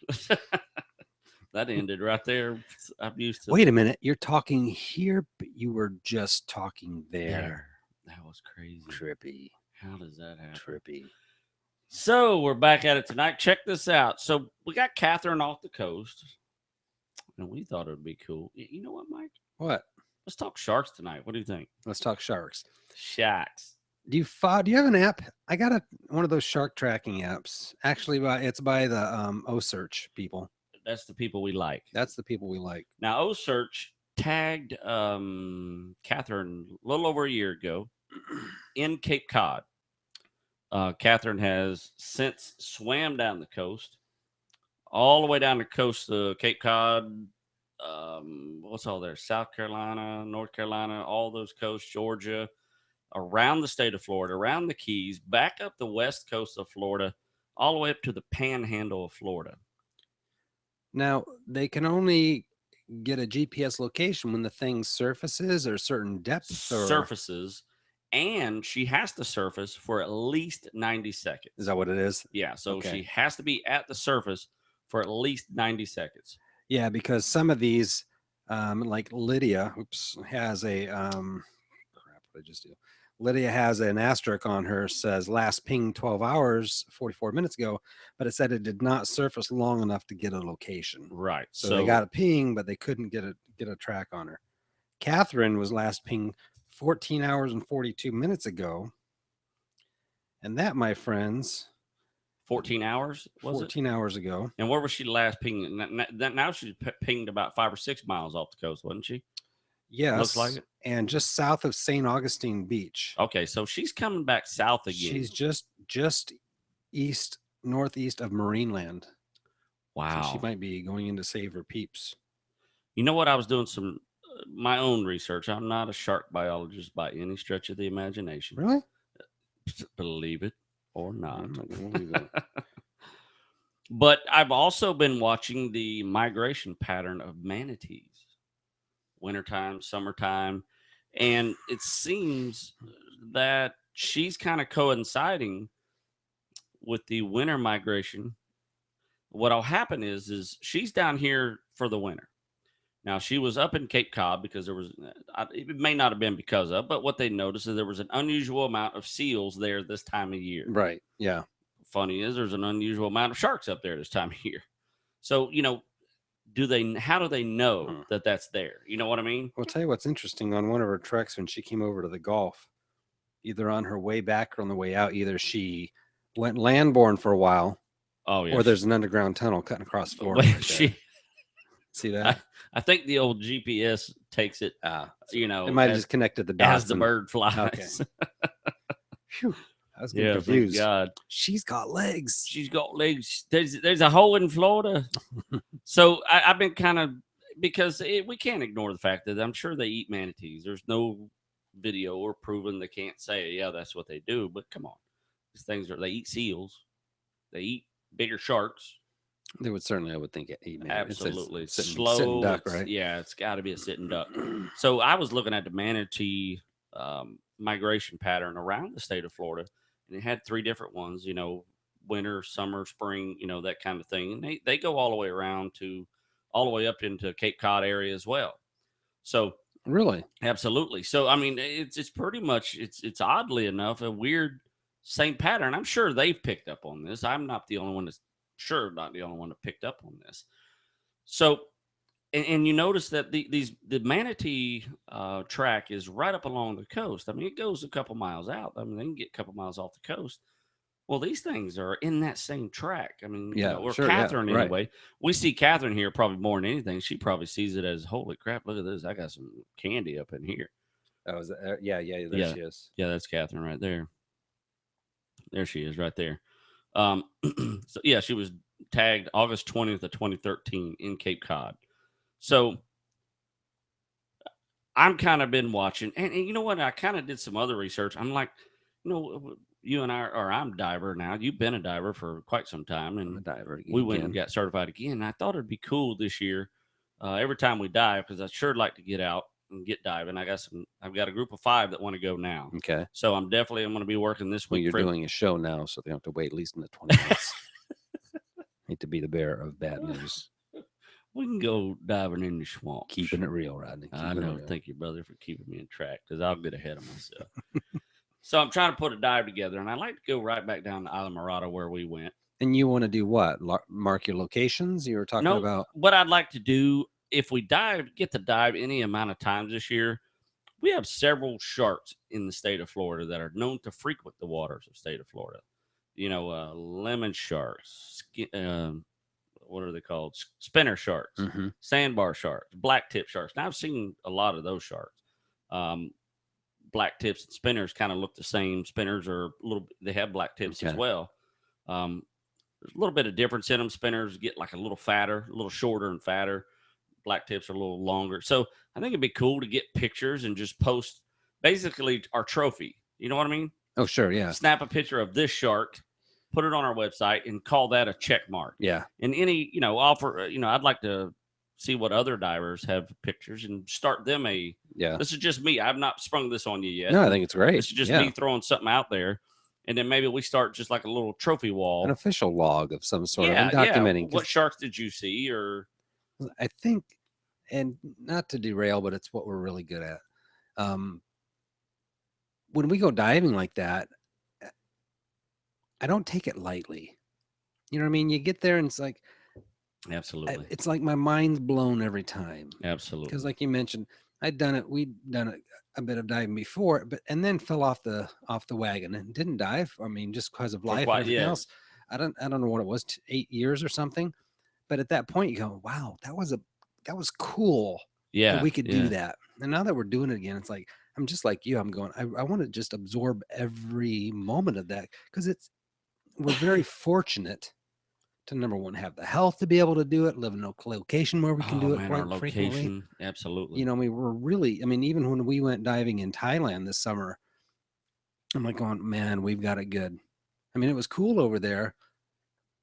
That ended right there. I'm used to. Wait a minute. You're talking here, but you were just talking there. That was crazy. Trippy. How does that happen? Trippy. So we're back at it tonight. Check this out. So we got Catherine off the coast, and we thought it would be cool. You know what, Mike? What? Let's talk sharks tonight. What do you think? Let's talk sharks. Sharks. Do you have an app? I got one of those shark tracking apps. Actually, it's by the O-Search people. That's the people we like. That's the people we like. Now, O-Search tagged Catherine a little over a year ago in Cape Cod. Catherine has since swam down the coast, all the way down the coast of Cape Cod. What's all there? South Carolina, North Carolina, all those coasts, Georgia, around the state of Florida, around the Keys, back up the west coast of Florida, all the way up to the panhandle of Florida. Now, they can only get a GPS location when the thing surfaces or certain depths or surfaces, and she has to surface for at least 90 seconds. Is that what it is? Yeah, so Okay. she has to be at the surface for at least 90 seconds. Yeah, because some of these, like Lydia, has a crap. What did I just do? Lydia has an asterisk on her, says last ping 12 hours, 44 minutes ago, but it said it did not surface long enough to get a location. Right. So they got a ping, but they couldn't get a track on her. Catherine was last pinged 14 hours and 42 minutes ago. And that, my friends, 14 hours, was 14 hours ago. And where was she last pinging? Now she's pinged about 5 or 6 miles off the coast, wasn't she? Yes. Looks like it. And just south of St. Augustine Beach. Okay, so she's coming back south again. She's just northeast of Marineland. Wow. So she might be going in to save her peeps. You know what? I was doing some my own research. I'm not a shark biologist by any stretch of the imagination. Really? Believe it or not. I'm not gonna believe it. But I've also been watching the migration pattern of manatees. Wintertime, summertime. And it seems that she's kind of coinciding with the winter migration. What'll happen is she's down here for the winter. Now, she was up in Cape Cod because there was, it may not have been because of, but what they noticed is there was an unusual amount of seals there this time of year. Right. Yeah. Funny is there's an unusual amount of sharks up there this time of year. So, how do they know that that's there? You know what I mean? I'll tell you what's interesting. On one of her treks when she came over to the Gulf, either on her way back or on the way out, either she went landborne for a while. Oh, yeah. Or there's an underground tunnel cutting across Florida. Right see that? I think the old GPS takes it, it might have just connected the dots as the bird flies. Okay. Phew, I was Yeah, confused. God. She's got legs. She's got legs. There's a hole in Florida. So I've been kind of, because we can't ignore the fact that I'm sure they eat manatees. There's no video or proven they can't say, yeah, that's what they do. But come on. These things they eat seals. They eat bigger sharks. They would certainly, I would think, eat manatees. Absolutely. It's Slow. sitting duck, right? Yeah, it's got to be a sitting duck. So I was looking at the manatee migration pattern around the state of Florida, and it had 3 different ones, winter, summer, spring, that kind of thing. And they go all the way all the way up into Cape Cod area as well. So really, absolutely. So, I mean, it's pretty much, it's oddly enough, a weird same pattern. I'm sure they've picked up on this. I'm not the only one that picked up on this. So, and you notice that the manatee track is right up along the coast. I mean, it goes a couple miles out. I mean, they can get a couple miles off the coast. Well, these things are in that same track. I mean, sure, Catherine right. anyway. We see Catherine here probably more than anything. She probably sees it as, holy crap, look at this. I got some candy up in here. Oh, is that, yeah, there she is. Yeah, that's Catherine right there. There she is right there. So yeah, she was tagged August 20th of 2013 in Cape Cod. So I'm kind of been watching, and you know what? I kind of did some other research. I'm like, you and I, or I'm a diver now. You've been a diver for quite some time, and I'm a diver again. We went and got certified again. And I thought it'd be cool this year, every time we dive, because I sure like to get out and get diving. I've got a group of 5 that want to go now. Okay. So I'm going to be working this week. Well, you're doing a show now, so they don't have to wait at least in the 20 minutes. Hate to be the bearer of bad news. We can go diving in the swamp. Keeping it real, Rodney. I know. Thank you, brother, for keeping me in track, because I'll get ahead of myself. So I'm trying to put a dive together, and I'd like to go right back down to Isla Morada where we went. And you want to do what? Mark your locations? You were talking about? What I'd like to do, if we get to dive any amount of times this year, we have several sharks in the state of Florida that are known to frequent the waters of the state of Florida. Lemon sharks, what are they called? Spinner sharks, sandbar sharks, black tip sharks. Now, I've seen a lot of those sharks. Black tips and spinners kind of look the same. Spinners they have black tips as well. There's a little bit of difference in them. Spinners get like a little fatter, a little shorter and fatter. Black tips are a little longer. So I think it'd be cool to get pictures and just post basically our trophy. You know what I mean? Oh, sure. Yeah. Snap a picture of this shark put it on our website and call that a check mark. Yeah. And any, offer, I'd like to see what other divers have pictures and start them this is just me. I've not sprung this on you yet. No, I think it's great. This is just me throwing something out there. And then maybe we start just like a little trophy wall. An official log of some sort of documenting. What sharks did you see? Or I think, and not to derail, but it's what we're really good at. When we go diving like that, I don't take it lightly. You know what I mean? You get there and it's like, absolutely. It's like my mind's blown every time. Absolutely. Because like you mentioned, we'd done a bit of diving before, and then fell off the wagon and didn't dive. I mean, just because of life and everything else. I don't know what it was, 8 years or something. But at that point you go, wow, that was cool. Yeah. That we could do that. And now that we're doing it again, it's like, I'm just like you. I'm going, I want to just absorb every moment of that, because we're very fortunate to, number one, have the health to be able to do it, live in a location where we can do it quite frequently. Absolutely. We're really, even when we went diving in Thailand this summer, I'm like going, man, we've got it good. It was cool over there,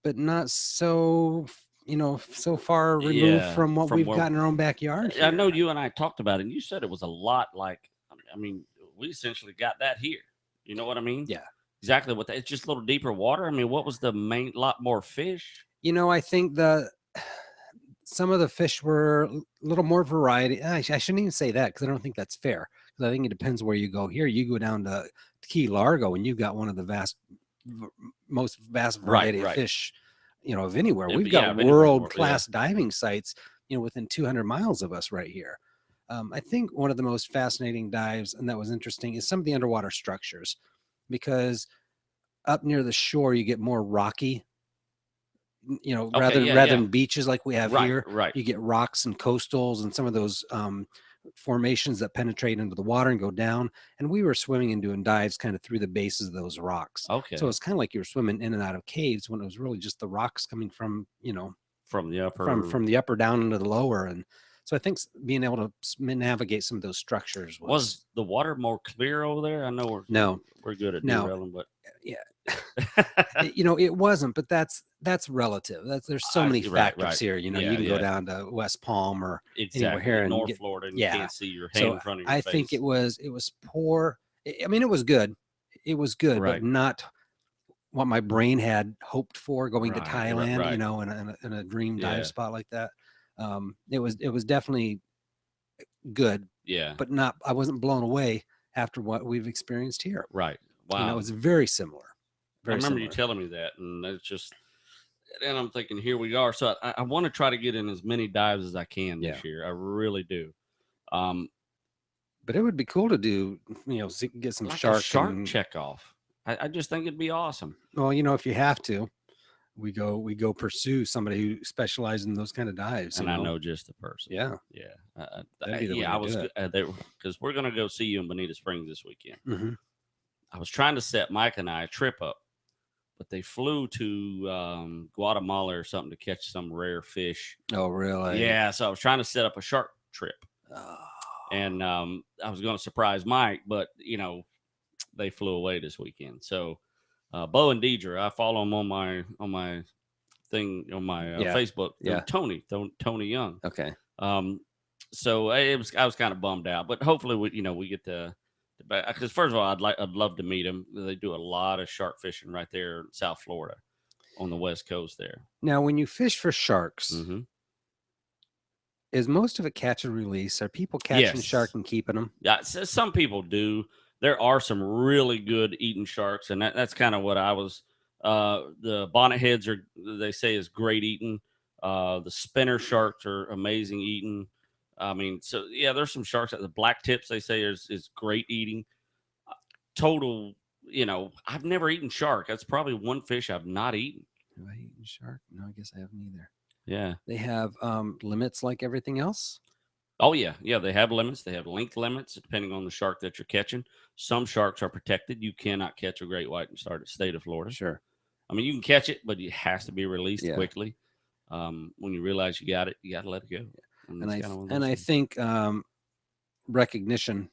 but not so, so far removed from what we've got in our own backyard here. I know you and I talked about it, and you said it was a lot like, we essentially got that here. You know what I mean? Yeah. Exactly what it's just a little deeper water. What was the main lot more fish? I think some of the fish were a little more variety. I shouldn't even say that, because I don't think that's fair. Because I think it depends where you go. Here, you go down to Key Largo, and you've got one of the most vast variety of fish, of anywhere. We've got world-class diving sites, within 200 miles of us right here. I think one of the most fascinating dives, and that was interesting, is some of the underwater structures, because up near the shore you get more rocky, rather than beaches like we have here. Right. You get rocks and coastals and some of those formations that penetrate into the water and go down. And we were swimming and doing dives kind of through the bases of those rocks. Okay. So it's kind of like you were swimming in and out of caves, when it was really just the rocks coming from, from the upper, from the upper down into the lower. And so I think being able to navigate some of those structures was the water more clear over there? I know we're good at derailing, but it wasn't. But that's relative. There's so many factors here. You can go down to West Palm or anywhere here in North Florida, and you can't see your hand in front of your face. I think it was poor. It was good. It was good, but not what my brain had hoped for going to Thailand. In a dream dive spot like that. It was definitely good, but not. I wasn't blown away after what we've experienced here. Right. Wow. It was very similar. I remember you telling me that, and it's just, and I'm thinking, here we are. So I want to try to get in as many dives as I can this year. I really do. But it would be cool to do, get some like shark check off. I just think it'd be awesome. Well, if you have to, we go pursue somebody who specializes in those kind of dives. And I know just the person. Yeah. I was because we're gonna go see you in Bonita Springs this weekend. Mm-hmm. I was trying to set Mike and I a trip up, but they flew to Guatemala or something to catch some rare fish. Oh, really? Yeah. So I was trying to set up a shark trip, and I was going to surprise Mike, but they flew away this weekend. So Bo and Deidre, I follow them on my thing on my Facebook. Yeah, Tony Young. Okay. So I was kind of bummed out, but hopefully we get to. Because first of all, I'd love to meet them. They do a lot of shark fishing right there in South Florida, on the West Coast there. Now, when you fish for sharks, is most of it catch and release? Are people catching shark and keeping them? Yeah, some people do. There are some really good eating sharks, and that's kind of what I was. The bonnet heads they say is great eating. The spinner sharks are amazing eating. There's some sharks that the black tips they say is great eating. Total, I've never eaten shark. That's probably one fish I've not eaten. Have I eaten shark? No, I guess I haven't either. Yeah. They have limits like everything else? Oh, yeah. Yeah, they have limits. They have length limits depending on the shark that you're catching. Some sharks are protected. You cannot catch a great white in the state of Florida. Sure. You can catch it, but it has to be released quickly. When you realize you got it, you got to let it go. And I think recognition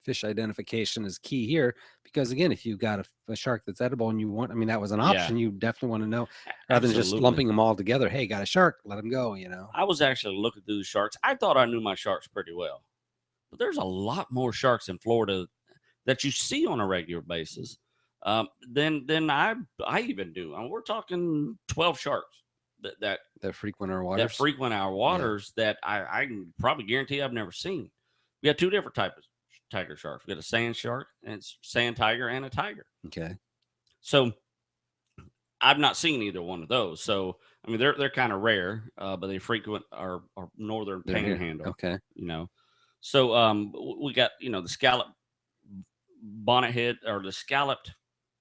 fish identification is key here, because again, if you've got a shark that's edible and you want, I mean, that was an option, you definitely want to know, rather than just lumping them all together. Hey, got a shark, let them go, I was actually looking through the sharks. I thought I knew my sharks pretty well, but there's a lot more sharks in Florida that you see on a regular basis than I even do. I mean, we're talking 12 sharks that frequent our waters. That I can probably guarantee I've never seen. We got two different types of tiger sharks. We got a sand shark, and it's sand tiger, and a tiger. Okay. So I've not seen either one of those. So I mean, they're kind of rare, but they frequent our northern panhandle. Okay. So we got the scallop bonnethead, or the scalloped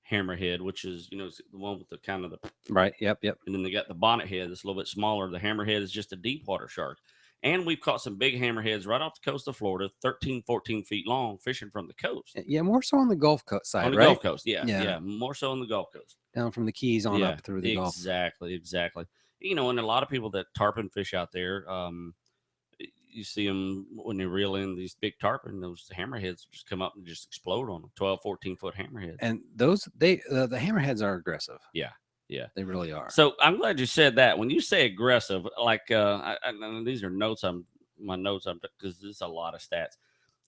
hammerhead, which is the one with the kind of the right. Yep. And then they got the bonnethead that's a little bit smaller. The hammerhead is just a deep water shark. And we've caught some big hammerheads right off the coast of Florida, 13, 14 feet long, fishing from the coast. Yeah, more so on the Gulf Coast side, on the right? Gulf Coast, yeah, more so on the Gulf Coast. Down from the Keys on up through the Gulf. Exactly. And a lot of people that tarpon fish out there, you see them when they reel in these big tarpon, those hammerheads just come up and just explode on them, 12, 14-foot hammerheads. And those, the hammerheads are aggressive. Yeah, they really are. So I'm glad you said that. When you say aggressive, like these are notes. My notes. Because there's a lot of stats.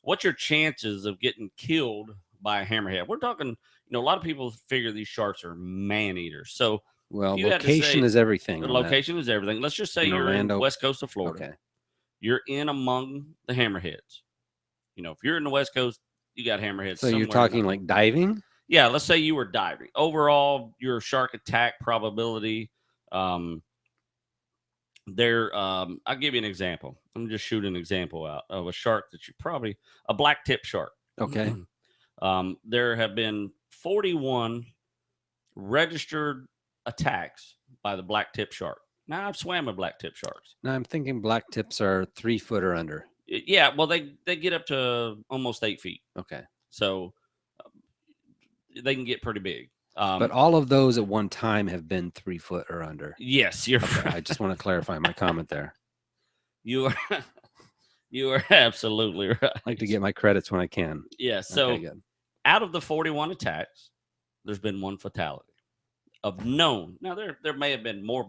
What's your chances of getting killed by a hammerhead? We're talking. A lot of people figure these sharks are man eaters. So location is everything. Location is everything. Let's just say you're in the west coast of Florida. Okay. You're in among the hammerheads. If you're in the west coast, you got hammerheads. So you're talking like diving. Yeah, let's say you were diving. Overall, your shark attack probability, I'll give you an example. I'm just shoot an example out of a shark that a black tip shark. Okay. There have been 41 registered attacks by the black tip shark. Now, I've swam with black tip sharks. Now, I'm thinking black tips are 3 foot or under. Yeah, well, they get up to almost 8 feet. Okay. So they can get pretty big. But all of those at one time have been 3 foot or under. Yes, you're right. I just want to clarify my comment there. You are absolutely right. I like to get my credits when I can. Yeah. So out of the 41 attacks, there's been one fatality of known. Now there may have been more.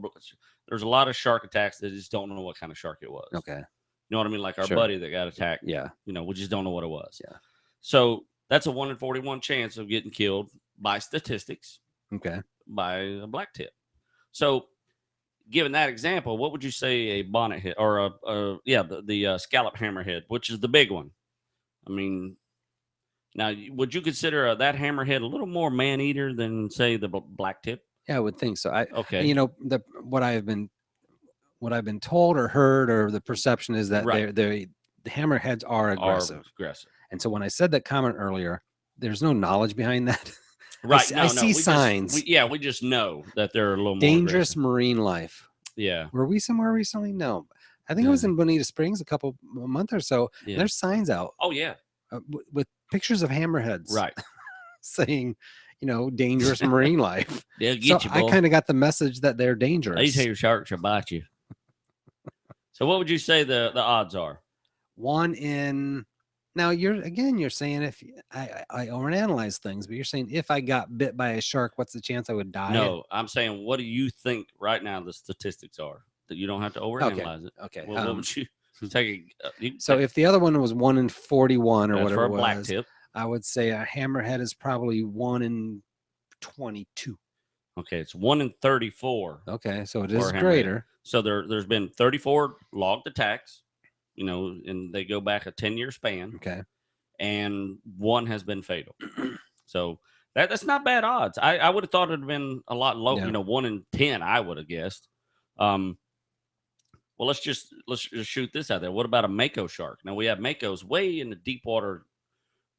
There's a lot of shark attacks that just don't know what kind of shark it was. Okay. You know what I mean? Like our buddy that got attacked. Yeah. We just don't know what it was. Yeah. So that's a 1 in 41 chance of getting killed by statistics. Okay. By a black tip. So, given that example, what would you say a bonnet hit or the scallop hammerhead, which is the big one? I mean, now would you consider that hammerhead a little more man eater than say the black tip? Yeah, I would think so. Okay. What I've been told or heard, or the perception is that the hammerheads are aggressive. And so when I said that comment earlier, there's no knowledge behind that. Right. I see signs. We just know that they're a little more dangerous marine life. Yeah. Were we somewhere recently? No. I think I was in Bonita Springs a month or so. Yeah. There's signs out. Oh, yeah. With pictures of hammerheads. Right. Saying, dangerous marine life. They'll get you, boy. I kind of got the message that they're dangerous. These here sharks will bite you. So what would you say the odds are? 1 in... Now you're saying if I overanalyze things, but you're saying if I got bit by a shark, what's the chance I would die? No, I'm saying what do you think right now the statistics are? That you don't have to overanalyze it. Okay. Well, what would you take? If the other one was 1 in 41 or whatever for a it was, black tip, I would say a hammerhead is probably 1 in 22. Okay, it's 1 in 34. Okay, so it is greater. So there's been 34 logged attacks. And they go back a 10-year span. Okay. And 1 has been fatal. So that's not bad odds. I would have thought it would have been a lot lower. Yeah. 1 in 10, I would have guessed. Well, let's just shoot this out there. What about a mako shark? Now we have makos way in the deep water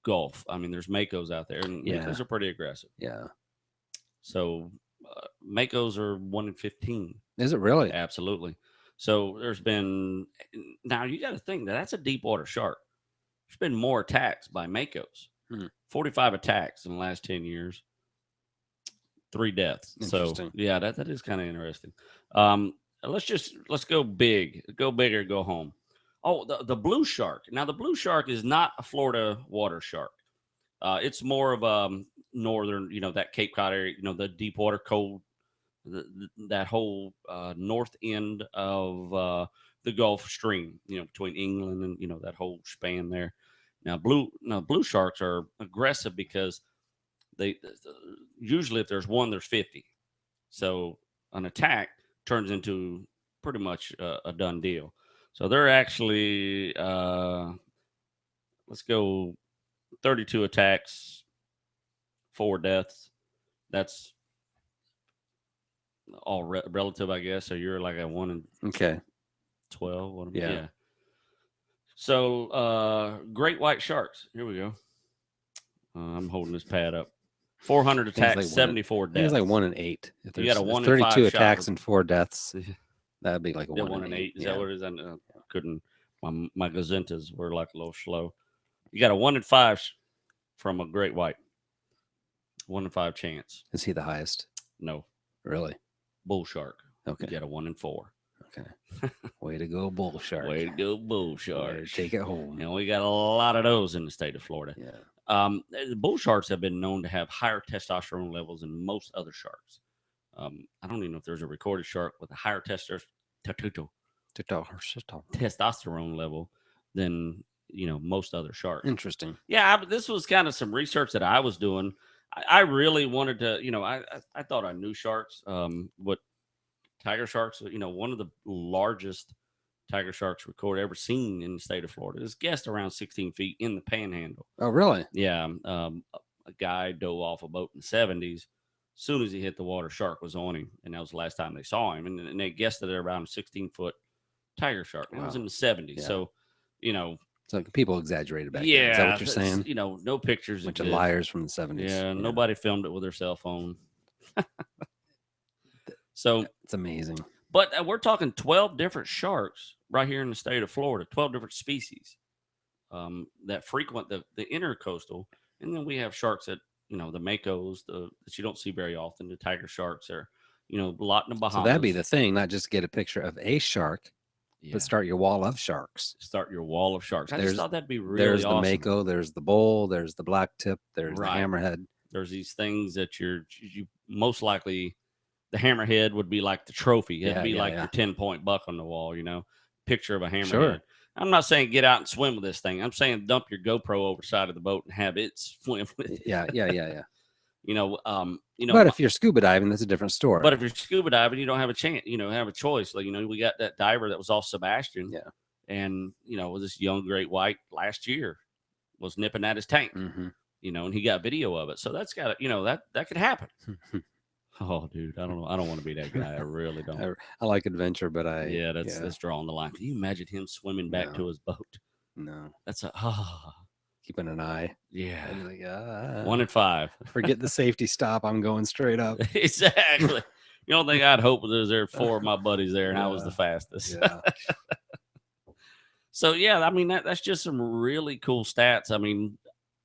Gulf. I mean, there's makos out there, and makos are pretty aggressive. Yeah. So makos are 1 in 15. Is it really? Absolutely. So there's been, now you got to think that's a deep water shark. There's been more attacks by makos. 45 attacks in the last 10 years, 3 deaths. So yeah, that is kind of interesting. Let's go big, go big or go home. Oh, the blue shark. Now, the blue shark is not a Florida water shark. It's more of northern, that Cape Cod area, the deep water, cold, that whole north end of the Gulf Stream, between England and that whole span there. Now, blue sharks are aggressive because they usually, if there's one, there's 50. So an attack turns into pretty much a done deal. So they're actually, let's go 32 attacks, 4 deaths. That's all relative, I guess. So you're like a 1 in 12. Yeah. So great white sharks. Here we go. I'm holding this pad up. 400 attacks, like 74 deaths. It's like 1 in 8. If you got a 1 32 in 5 attacks and 4 deaths, that'd be like a 1 in 8. Is that what it is? I couldn't. My gazentas were like a little slow. You got a 1 in 5 from a great white. 1 in 5 chance. Is he the highest? No. Really? Bull shark. Okay. You got a 1 in 4. Okay. Way to go, bull shark. Way to go, bull shark. Take it home. And we got a lot of those in the state of Florida. Yeah. The bull sharks have been known to have higher testosterone levels than most other sharks. I don't even know if there's a recorded shark with a higher testosterone level than most other sharks. Interesting. Yeah, this was kind of some research that I was doing. I really wanted to, I thought I knew sharks. What tiger sharks, one of the largest tiger sharks recorded ever seen in the state of Florida is guessed around 16 feet in the Panhandle. Oh, really? Yeah. A guy dove off a boat in the 70s. As soon as he hit the water, shark was on him, and that was the last time they saw him. And they guessed that around a 16-foot tiger shark. Wow. It was in the 70s. Yeah. So, so people exaggerated back then. Is that what you're saying? No pictures. A bunch of liars from the 70s. Yeah, nobody filmed it with their cell phone. So it's amazing. But we're talking 12 different sharks right here in the state of Florida, 12 different species that frequent the intercoastal. And then we have sharks that, the makos, that you don't see very often. The tiger sharks are, a lot in the Bahamas. So that'd be the thing, not just get a picture of a shark, but start your wall of sharks. Start your wall of sharks. I just thought that'd be really awesome. There's the mako, there's the bull, there's the black tip, there's the hammerhead. There's these things that you most likely, the hammerhead would be like the trophy. It'd be your 10-point buck on the wall, picture of a hammerhead. Sure. I'm not saying get out and swim with this thing. I'm saying dump your GoPro over the side of the boat and have it swim with it. Yeah. But if you're scuba diving, that's a different story. But if you're scuba diving, you don't have a chance, have a choice. Like, we got that diver that was off Sebastian. Yeah. And, this young great white last year was nipping at his tank, and he got video of it. So that's got to, that could happen. Oh, dude, I don't know. I don't want to be that guy. I really don't. I like adventure, but that's drawing the line. Can you imagine him swimming back to his boat? No. That's keeping an eye. Yeah. Like, 1 in 5. Forget the safety stop. I'm going straight up. Exactly. The only thing I'd hope was there 4 of my buddies there, and I was the fastest. Yeah. So, I mean, that's just some really cool stats. I mean,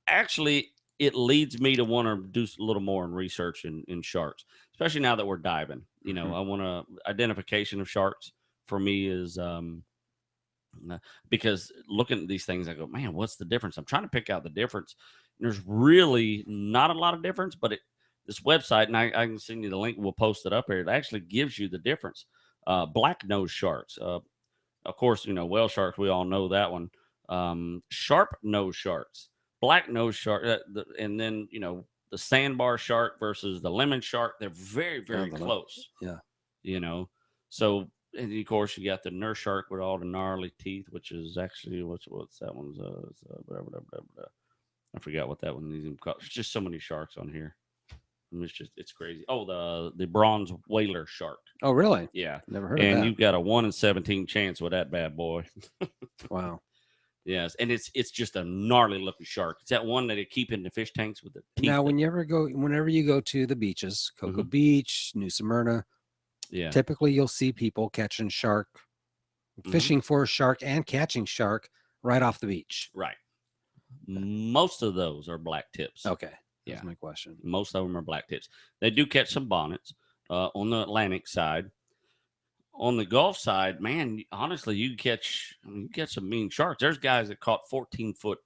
actually, it leads me to want to do a little more in research in sharks, especially now that we're diving. I want to identification of sharks for me is because looking at these things, I go, man, what's the difference? I'm trying to pick out the difference. And there's really not a lot of difference, but this website, and I can send you the link. We'll post it up here. It actually gives you the difference. Black nose sharks, of course, whale sharks. We all know that one. Sharp nose sharks. Black nose shark, and then the sandbar shark versus the lemon shark. They're very, very close. Yeah. So, and of course you got the nurse shark with all the gnarly teeth, which is actually what's that one's I forgot what that one is. There's just so many sharks on here. It's crazy. Oh, the bronze whaler shark. Oh, really? Yeah. Never heard of that. And you've got a 1 in 17 chance with that bad boy. Wow. Yes, and it's just a gnarly looking shark. It's that one that they keep in the fish tanks with the teeth. Now, whenever you go to the beaches, Cocoa Beach, New Smyrna, typically you'll see people catching shark, fishing for a shark and catching shark right off the beach. Right. Most of those are black tips. Okay. That's my question. Most of them are black tips. They do catch some bonnets on the Atlantic side. on the Gulf side, man, honestly, you catch some mean sharks. There's guys that caught 14-foot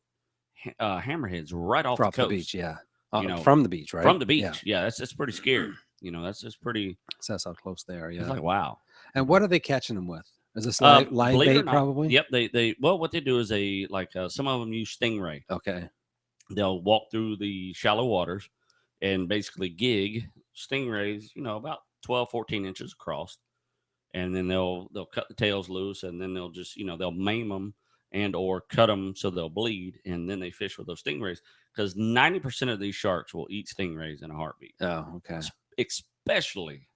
hammerheads right off the coast. The beach, yeah. You know, from the beach, right? From the beach, yeah. That's pretty scary. You know, that's pretty. That's how close they are. Yeah. It's like wow. And what are they catching them with? Is this live bait probably? Yep. Well, what they do is some of them use stingray. Okay. They'll walk through the shallow waters and basically gig stingrays, about 12, 14 inches across. And then they'll cut the tails loose, and then they'll just, they'll maim them and or cut them so they'll bleed, and then they fish with those stingrays, because 90% of these sharks will eat stingrays in a heartbeat. Oh, okay. Especially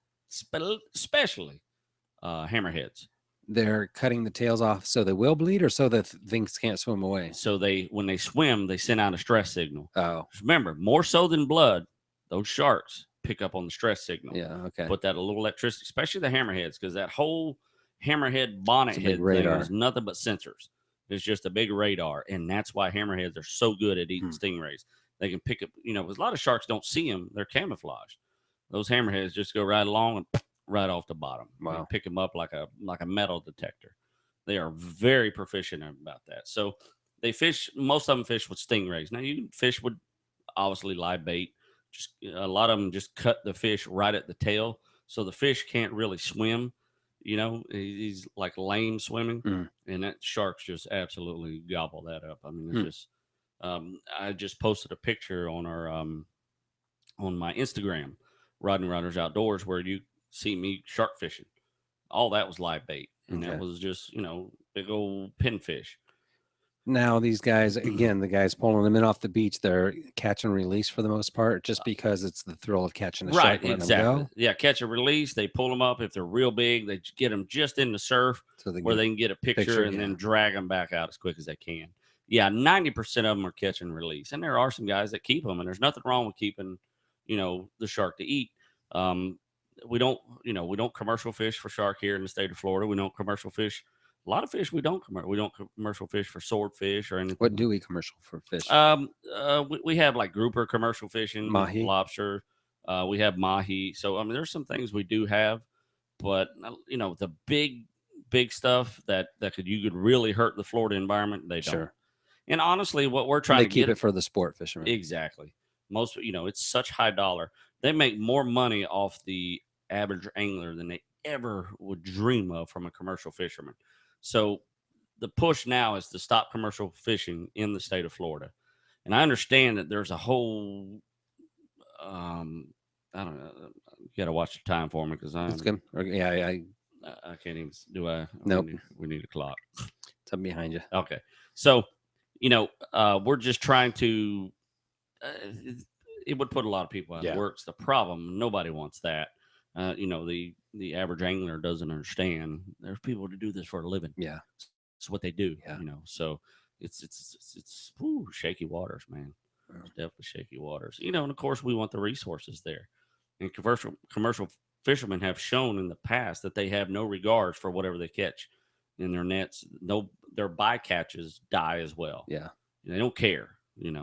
hammerheads. They're cutting the tails off so they will bleed, or so that things can't swim away? So when they swim, they send out a stress signal. Oh. Remember, more so than blood, those sharks pick up on the stress signal. Yeah, okay. Put that a little electricity, especially the hammerheads, because that whole hammerhead bonnet head thing is nothing but sensors. It's just a big radar, and that's why hammerheads are so good at eating stingrays. They can pick up, because a lot of sharks don't see them; they're camouflaged. Those hammerheads just go right along and right off the bottom. Wow! Pick them up like a metal detector. They are very proficient about that. So they fish. Most of them fish with stingrays. Now you can fish with obviously live bait. Just a lot of them just cut the fish right at the tail, so the fish can't really swim. He's like lame swimming, and that sharks just absolutely gobble that up. I mean, it's just. I just posted a picture on our on my Instagram, Rodney Rogers Outdoors, where you see me shark fishing. All that was live bait, and that was just big old pinfish. Now these guys, again, the guys pulling them in off the beach, they're catch and release for the most part, just because it's the thrill of catching a shark. Right, exactly. Yeah, catch and release. They pull them up. If they're real big, they get them just in the surf where they can get a picture and then drag them back out as quick as they can. Yeah, 90% of them are catch and release. And there are some guys that keep them, and there's nothing wrong with keeping, the shark to eat. We don't commercial fish for shark here in the state of Florida. We don't commercial fish. A lot of fish we don't commercial fish for swordfish or anything. What do we commercial for fish? We have like grouper commercial fishing, mahi, lobster. We have mahi. So there's some things we do have, but the big stuff that you could really hurt the Florida environment, they don't. Sure. And honestly, what we're trying to keep it for the sport fishermen. Exactly. Most it's such high dollar. They make more money off the average angler than they ever would dream of from a commercial fisherman. So the push now is to stop commercial fishing in the state of Florida. And I understand that there's a whole, I don't know, you got to watch the time for me because It's good. Yeah, I can't even, do I? Nope. We need a clock. It's up behind you. Okay. So, we're just trying to, it would put a lot of people out of work. It's the problem. Nobody wants that. The average angler doesn't understand. There's people to do this for a living. Yeah, it's what they do. Yeah. So it's shaky waters, man. It's definitely shaky waters. And of course we want the resources there. And commercial fishermen have shown in the past that they have no regards for whatever they catch in their nets. No, their bycatches die as well. Yeah, they don't care.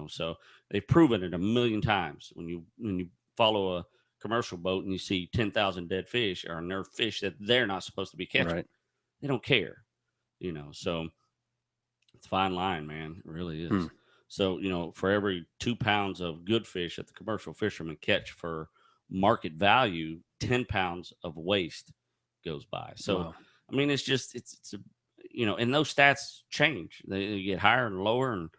So they've proven it a million times. When you follow a commercial boat and you see 10,000 dead fish, or they're fish that they're not supposed to be catching, right. They don't care, so it's a fine line, man. It really is. So, for every 2 pounds of good fish that the commercial fishermen catch for market value, 10 pounds of waste goes by. So, wow. I mean, it's and those stats change. They get higher and lower, and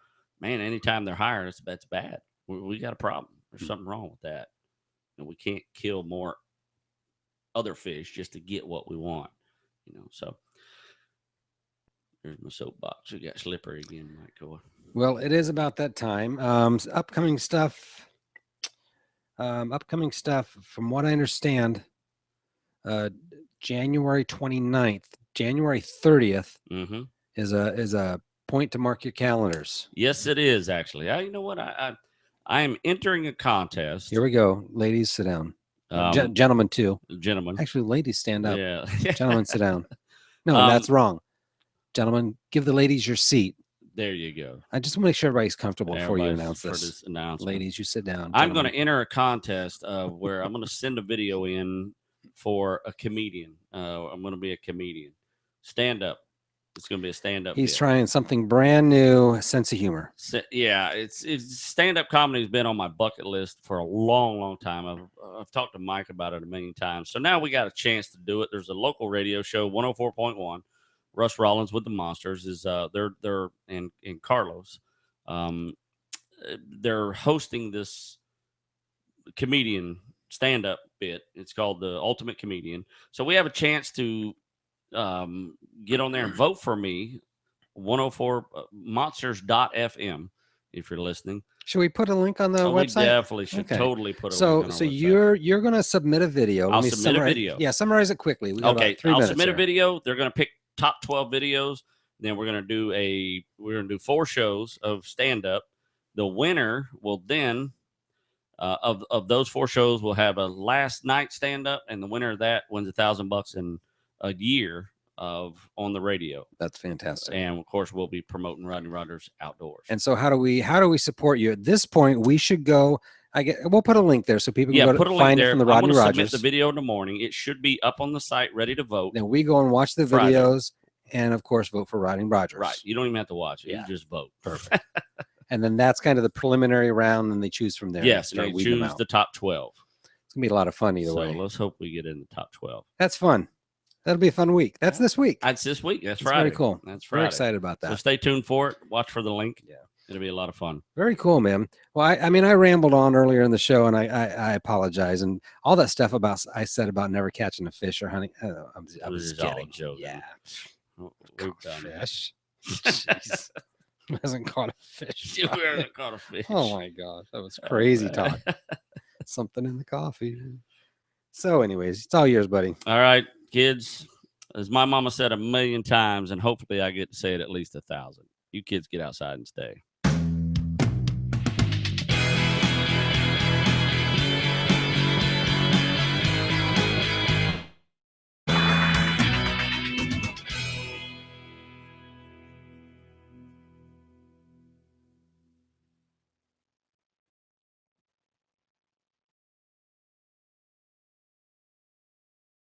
man, anytime they're higher, that's bad. We got a problem. There's something wrong with that. And we can't kill more other fish just to get what we want, So there's my soapbox. We got slippery again, Mike. Well, it is about that time. Upcoming stuff. From what I understand, January 29th, January 30th is a point to mark your calendars. Yes, it is actually. You know what? I am entering a contest. Here we go. Ladies, sit down. Gentlemen, too. Gentlemen. Actually, ladies, stand up. Yeah. Gentlemen, sit down. No, that's wrong. Gentlemen, give the ladies your seat. There you go. I just want to make sure everybody's comfortable before you announce this. Announcement. Ladies, you sit down. I'm going to enter a contest where I'm going to send a video in for a comedian. I'm going to be a comedian. Stand up. It's going to be a stand up. He's trying something brand new, sense of humor. Yeah, it's stand up comedy has been on my bucket list for a long, long time. I've talked to Mike about it a million times. So now we got a chance to do it. There's a local radio show, 104.1. Russ Rollins with the Monsters is they're in Carlos. They're hosting this comedian stand up bit. It's called the Ultimate Comedian. So we have a chance to get on there and vote for me. 104 monsters.fm if you're listening. Should we put a link on the website? We definitely should totally put a link on our so website. you're going to submit a video. I'll submit a video. Yeah, summarize it quickly. We got okay, about 3 I'll minutes submit here. a video. They're going to pick top 12 videos. Then we're going to do 4 shows of stand up. The winner will then of those 4 shows will have a last night stand up, and the winner of that wins $1,000 in a year on the radio. That's fantastic. And of course we'll be promoting Rodney Rogers Outdoors. And so how do we support you? At this point, we should go. We'll put a link there so people can go to find it from the Rodney Rogers. Submit the video in the morning. It should be up on the site, ready to vote. Then we go and watch the videos, and of course vote for Rodney Rogers. Right. You don't even have to watch it. Yeah. You just vote. Perfect. And then that's kind of the preliminary round, and they choose from there. Yes, they choose the top 12. It's gonna be a lot of fun either way. Let's hope we get in the top 12. That's fun. That'll be a fun week. That's this week. That's this week. That's Friday. Very cool. That's Friday. Very excited about that. So stay tuned for it. Watch for the link. Yeah. It'll be a lot of fun. Very cool, man. Well, I mean, I rambled on earlier in the show, and I apologize. And all that stuff I said about never catching a fish or hunting. I was just kidding. Joking. Yeah. We've done Fish. Jeez. Hasn't caught a fish. We haven't caught a fish. Oh my gosh, that was crazy talk. Something in the coffee. So, anyways, it's all yours, buddy. All right, kids. As my mama said 1,000,000 times, and hopefully I get to say it at least 1,000. You kids get outside and stay.